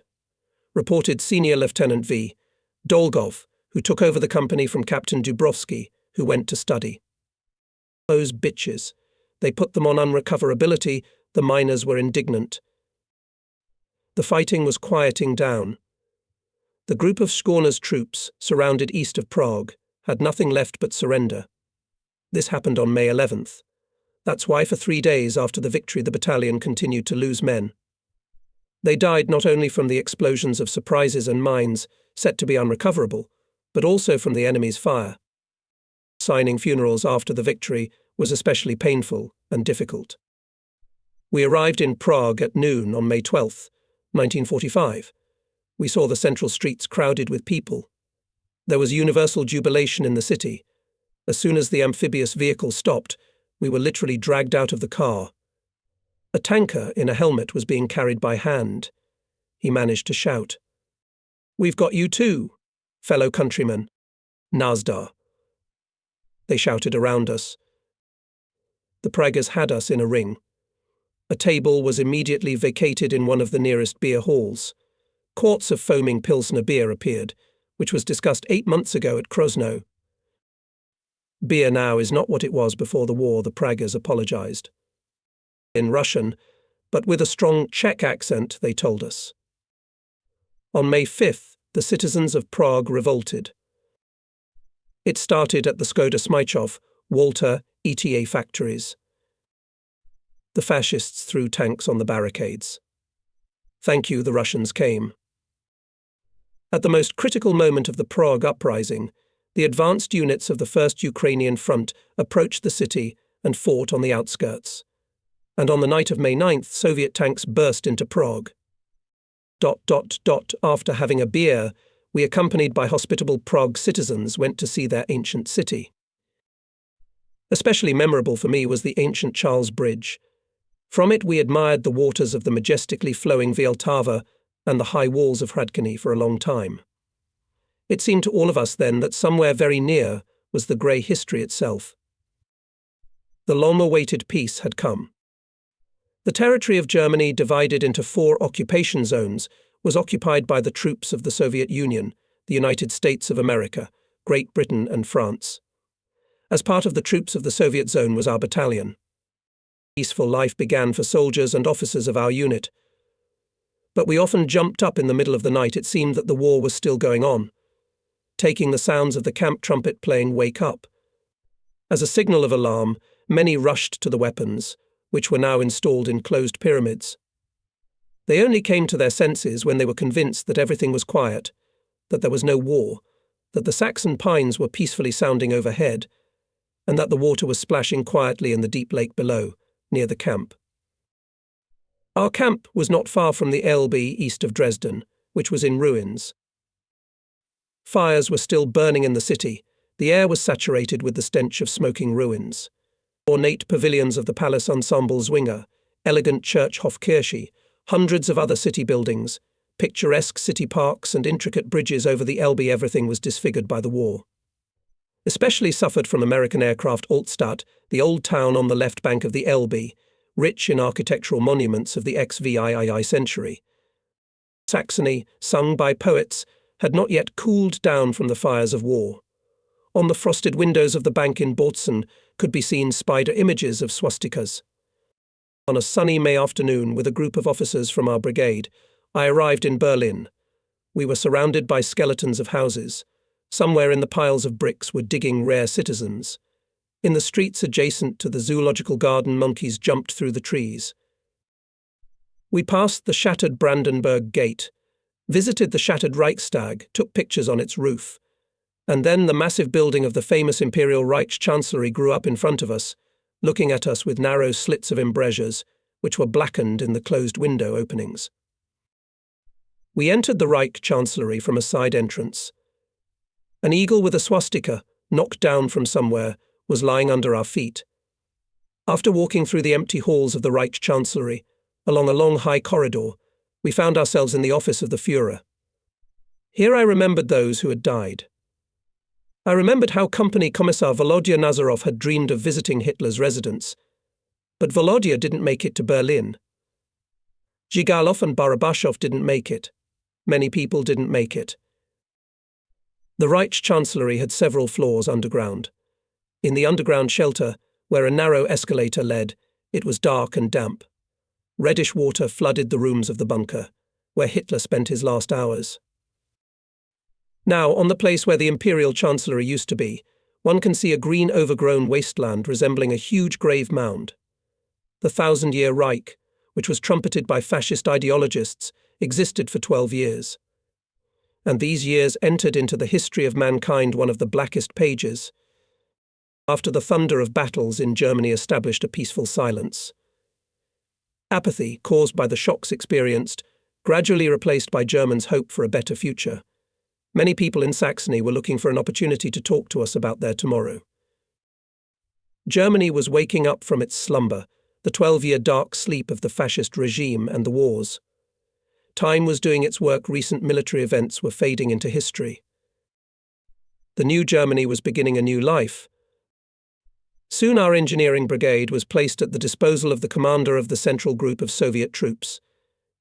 Reported Senior Lieutenant V. Dolgov, who took over the company from Captain Dubrovsky, who went to study. Those bitches. They put them on unrecoverability. The miners were indignant. The fighting was quieting down. The group of Schorner's troops, surrounded east of Prague, had nothing left but surrender. This happened on May 11th. That's why for 3 days after the victory the battalion continued to lose men. They died not only from the explosions of surprises and mines, set to be unrecoverable, but also from the enemy's fire. Signing funerals after the victory was especially painful and difficult. We arrived in Prague at noon on May 12th, 1945. We saw the central streets crowded with people. There was universal jubilation in the city. As soon as the amphibious vehicle stopped, we were literally dragged out of the car. A tanker in a helmet was being carried by hand. He managed to shout, "We've got you too, fellow countrymen. Nazdar." They shouted around us. The Praggers had us in a ring. A table was immediately vacated in one of the nearest beer halls. Quarts of foaming Pilsner beer appeared, which was discussed 8 months ago at Krosno. Beer now is not what it was before the war, the Praggers apologized. In Russian, but with a strong Czech accent, they told us. On May 5th, the citizens of Prague revolted. It started at the Skoda Smychov, Walter, ETA factories. The fascists threw tanks on the barricades. Thank you, the Russians came. At the most critical moment of the Prague uprising, the advanced units of the 1st Ukrainian Front approached the city and fought on the outskirts. And on the night of May 9th, Soviet tanks burst into Prague. After having a beer, we, accompanied by hospitable Prague citizens, went to see their ancient city. Especially memorable for me was the ancient Charles Bridge. From it we admired the waters of the majestically flowing Vltava and the high walls of Hradčany for a long time. It seemed to all of us then that somewhere very near was the grey history itself. The long-awaited peace had come. The territory of Germany, divided into 4 occupation zones, was occupied by the troops of the Soviet Union, the United States of America, Great Britain and France. As part of the troops of the Soviet zone was our battalion. Peaceful life began for soldiers and officers of our unit. But we often jumped up in the middle of the night. It seemed that the war was still going on, taking the sounds of the camp trumpet playing "Wake Up." As a signal of alarm, many rushed to the weapons, which were now installed in closed pyramids. They only came to their senses when they were convinced that everything was quiet, that there was no war, that the Saxon pines were peacefully sounding overhead, and that the water was splashing quietly in the deep lake below, near the camp. Our camp was not far from the Elbe east of Dresden, which was in ruins. Fires were still burning in the city. The air was saturated with the stench of smoking ruins. Ornate pavilions of the palace ensemble Zwinger, elegant church Hofkirche, hundreds of other city buildings, picturesque city parks and intricate bridges over the Elbe. Everything was disfigured by the war. Especially suffered from American aircraft Altstadt, the old town on the left bank of the Elbe, rich in architectural monuments of the XVII century. Saxony, sung by poets, had not yet cooled down from the fires of war. On the frosted windows of the bank in Bautzen could be seen spider images of swastikas. On a sunny May afternoon, with a group of officers from our brigade, I arrived in Berlin. We were surrounded by skeletons of houses. Somewhere in the piles of bricks were digging rare citizens. In the streets adjacent to the zoological garden, monkeys jumped through the trees. We passed the shattered Brandenburg Gate, visited the shattered Reichstag, took pictures on its roof. And then the massive building of the famous Imperial Reich Chancellery grew up in front of us, looking at us with narrow slits of embrasures, which were blackened in the closed window openings. We entered the Reich Chancellery from a side entrance. An eagle with a swastika, knocked down from somewhere, was lying under our feet. After walking through the empty halls of the Reich Chancellery, along a long high corridor, we found ourselves in the office of the Führer. Here I remembered those who had died. I remembered how Company Commissar Volodya Nazarov had dreamed of visiting Hitler's residence. But Volodya didn't make it to Berlin. Zhigalov and Barabashov didn't make it. Many people didn't make it. The Reich Chancellery had several floors underground. In the underground shelter, where a narrow escalator led, it was dark and damp. Reddish water flooded the rooms of the bunker, where Hitler spent his last hours. Now, on the place where the Imperial Chancellery used to be, one can see a green overgrown wasteland resembling a huge grave mound. The 1,000-year Reich, which was trumpeted by fascist ideologists, existed for 12 years. And these years entered into the history of mankind one of the blackest pages. After the thunder of battles in Germany established a peaceful silence. Apathy, caused by the shocks experienced, gradually replaced by Germans' hope for a better future. Many people in Saxony were looking for an opportunity to talk to us about their tomorrow. Germany was waking up from its slumber, the 12-year dark sleep of the fascist regime and the wars. Time was doing its work. Recent military events were fading into history. The new Germany was beginning a new life. Soon our engineering brigade was placed at the disposal of the commander of the central group of Soviet troops.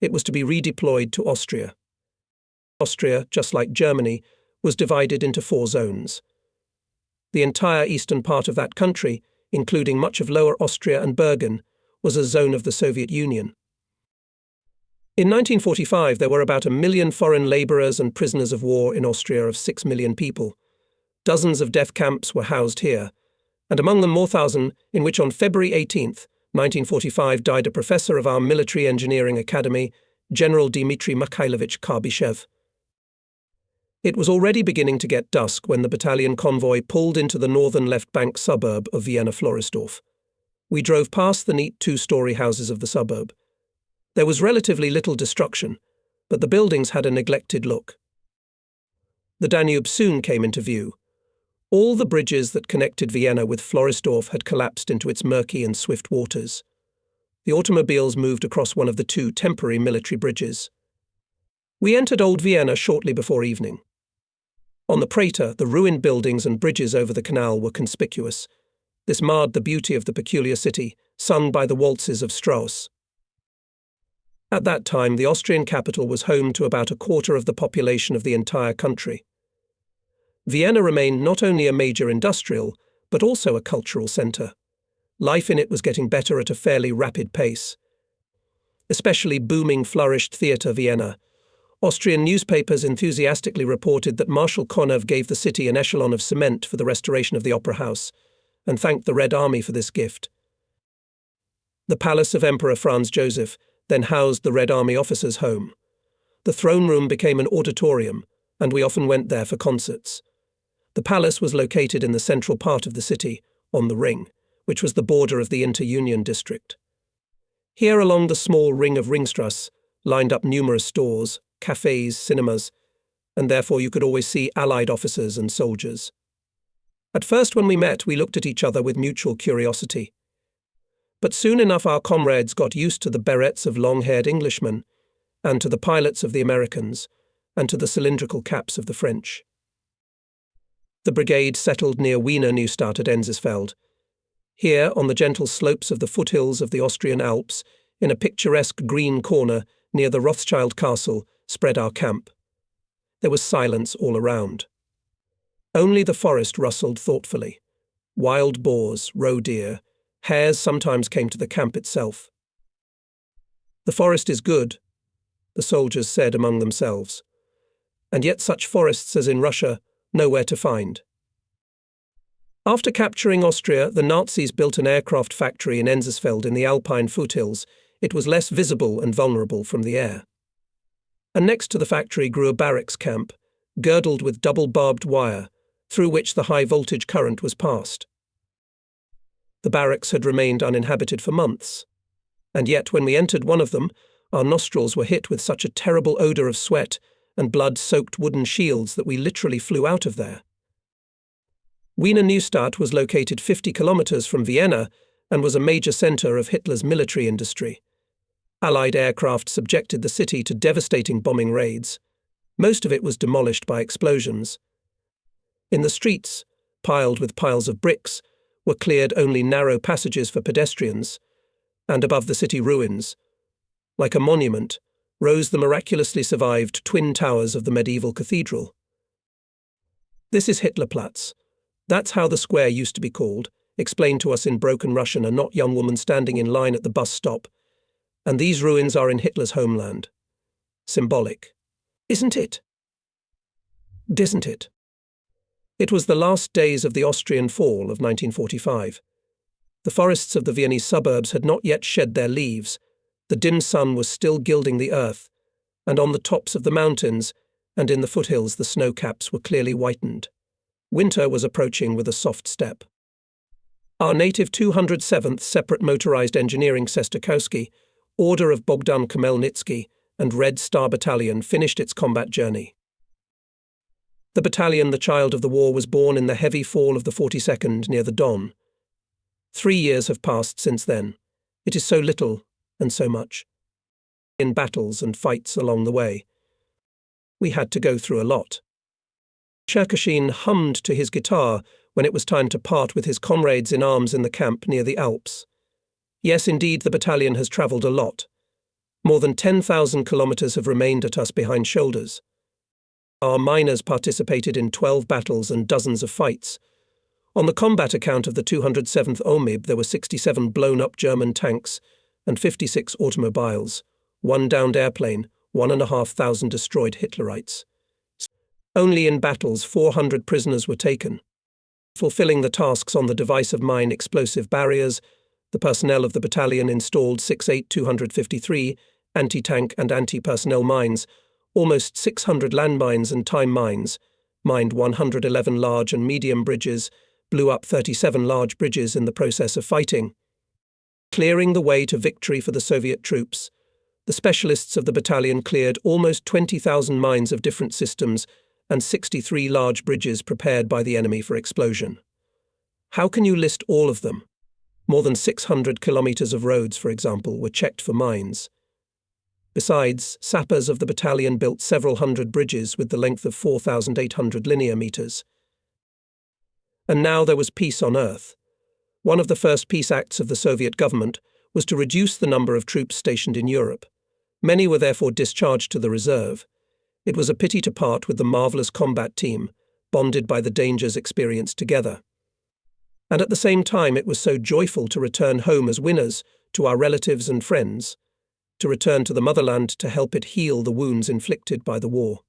It was to be redeployed to Austria. Austria, just like Germany, was divided into 4 zones. The entire eastern part of that country, including much of Lower Austria and Bergen, was a zone of the Soviet Union. In 1945, there were about 1 million foreign labourers and prisoners of war in Austria of 6 million people. Dozens of death camps were housed here, and among them Mauthausen, in which on February 18, 1945, died a professor of our military engineering academy, General Dmitry Mikhailovich Karbyshev. It was already beginning to get dusk when the battalion convoy pulled into the northern left-bank suburb of Vienna-Floridsdorf. We drove past the neat 2-story houses of the suburb. There was relatively little destruction, but the buildings had a neglected look. The Danube soon came into view. All the bridges that connected Vienna with Floridsdorf had collapsed into its murky and swift waters. The automobiles moved across one of the 2 temporary military bridges. We entered Old Vienna shortly before evening. On the Prater, the ruined buildings and bridges over the canal were conspicuous. This marred the beauty of the peculiar city, sung by the waltzes of Strauss. At that time, the Austrian capital was home to about a quarter of the population of the entire country. Vienna remained not only a major industrial, but also a cultural centre. Life in it was getting better at a fairly rapid pace. Especially booming flourished Theatre Vienna. Austrian newspapers enthusiastically reported that Marshal Konev gave the city an echelon of cement for the restoration of the Opera House, and thanked the Red Army for this gift. The palace of Emperor Franz Joseph then housed the Red Army officers' home. The throne room became an auditorium, and we often went there for concerts. The palace was located in the central part of the city, on the Ring, which was the border of the Inter-Union district. Here along the small ring of Ringstrasse lined up numerous stores, cafes, cinemas, and therefore you could always see Allied officers and soldiers. At first when we met, we looked at each other with mutual curiosity. But soon enough our comrades got used to the berets of long-haired Englishmen, and to the pilots of the Americans, and to the cylindrical caps of the French. The brigade settled near Wiener Neustadt at Enzisfeld. Here, on the gentle slopes of the foothills of the Austrian Alps, in a picturesque green corner near the Rothschild Castle, spread our camp. There was silence all around. Only the forest rustled thoughtfully. Wild boars, roe deer, hares sometimes came to the camp itself. "The forest is good," the soldiers said among themselves. And yet such forests as in Russia, nowhere to find. After capturing Austria, the Nazis built an aircraft factory in Enzisfeld in the Alpine foothills. It was less visible and vulnerable from the air. And next to the factory grew a barracks camp, girdled with double barbed wire, through which the high-voltage current was passed. The barracks had remained uninhabited for months, and yet when we entered one of them, our nostrils were hit with such a terrible odour of sweat and blood-soaked wooden shields that we literally flew out of there. Wiener Neustadt was located 50 kilometres from Vienna and was a major centre of Hitler's military industry. Allied aircraft subjected the city to devastating bombing raids. Most of it was demolished by explosions. In the streets, piled with piles of bricks, were cleared only narrow passages for pedestrians, and above the city ruins, like a monument, rose the miraculously survived twin towers of the medieval cathedral. This is Hitlerplatz. That's how the square used to be called, explained to us in broken Russian a not young woman standing in line at the bus stop. And these ruins are in Hitler's homeland. Symbolic. Isn't it? Isn't it? It was the last days of the Austrian fall of 1945. The forests of the Viennese suburbs had not yet shed their leaves. The dim sun was still gilding the earth, and on the tops of the mountains and in the foothills the snow caps were clearly whitened. Winter was approaching with a soft step. Our native 207th Separate Motorized Engineering Sestakowski, Order of Bogdan Khmelnytsky, and Red Star Battalion finished its combat journey. The battalion, the child of the war, was born in the heavy fall of the 42nd near the Don. 3 years have passed since then. It is so little and so much. In battles and fights along the way. We had to go through a lot. Cherkashin hummed to his guitar when it was time to part with his comrades in arms in the camp near the Alps. Yes, indeed, the battalion has travelled a lot. More than 10,000 kilometres have remained at us behind shoulders. Our miners participated in 12 battles and dozens of fights. On the combat account of the 207th OMIB, there were 67 blown-up German tanks and 56 automobiles, 1 downed airplane, 1,500 destroyed Hitlerites. Only in battles 400 prisoners were taken. Fulfilling the tasks on the divisive mine explosive barriers, the personnel of the battalion installed 68253 anti-tank and anti-personnel mines, almost 600 landmines and time mines, mined 111 large and medium bridges, blew up 37 large bridges in the process of fighting. Clearing the way to victory for the Soviet troops, the specialists of the battalion cleared almost 20,000 mines of different systems and 63 large bridges prepared by the enemy for explosion. How can you list all of them? More than 600 kilometres of roads, for example, were checked for mines. Besides, sappers of the battalion built several hundred bridges with the length of 4,800 linear metres. And now there was peace on earth. One of the first peace acts of the Soviet government was to reduce the number of troops stationed in Europe. Many were therefore discharged to the reserve. It was a pity to part with the marvellous combat team, bonded by the dangers experienced together. And at the same time it was so joyful to return home as winners to our relatives and friends, to return to the motherland to help it heal the wounds inflicted by the war.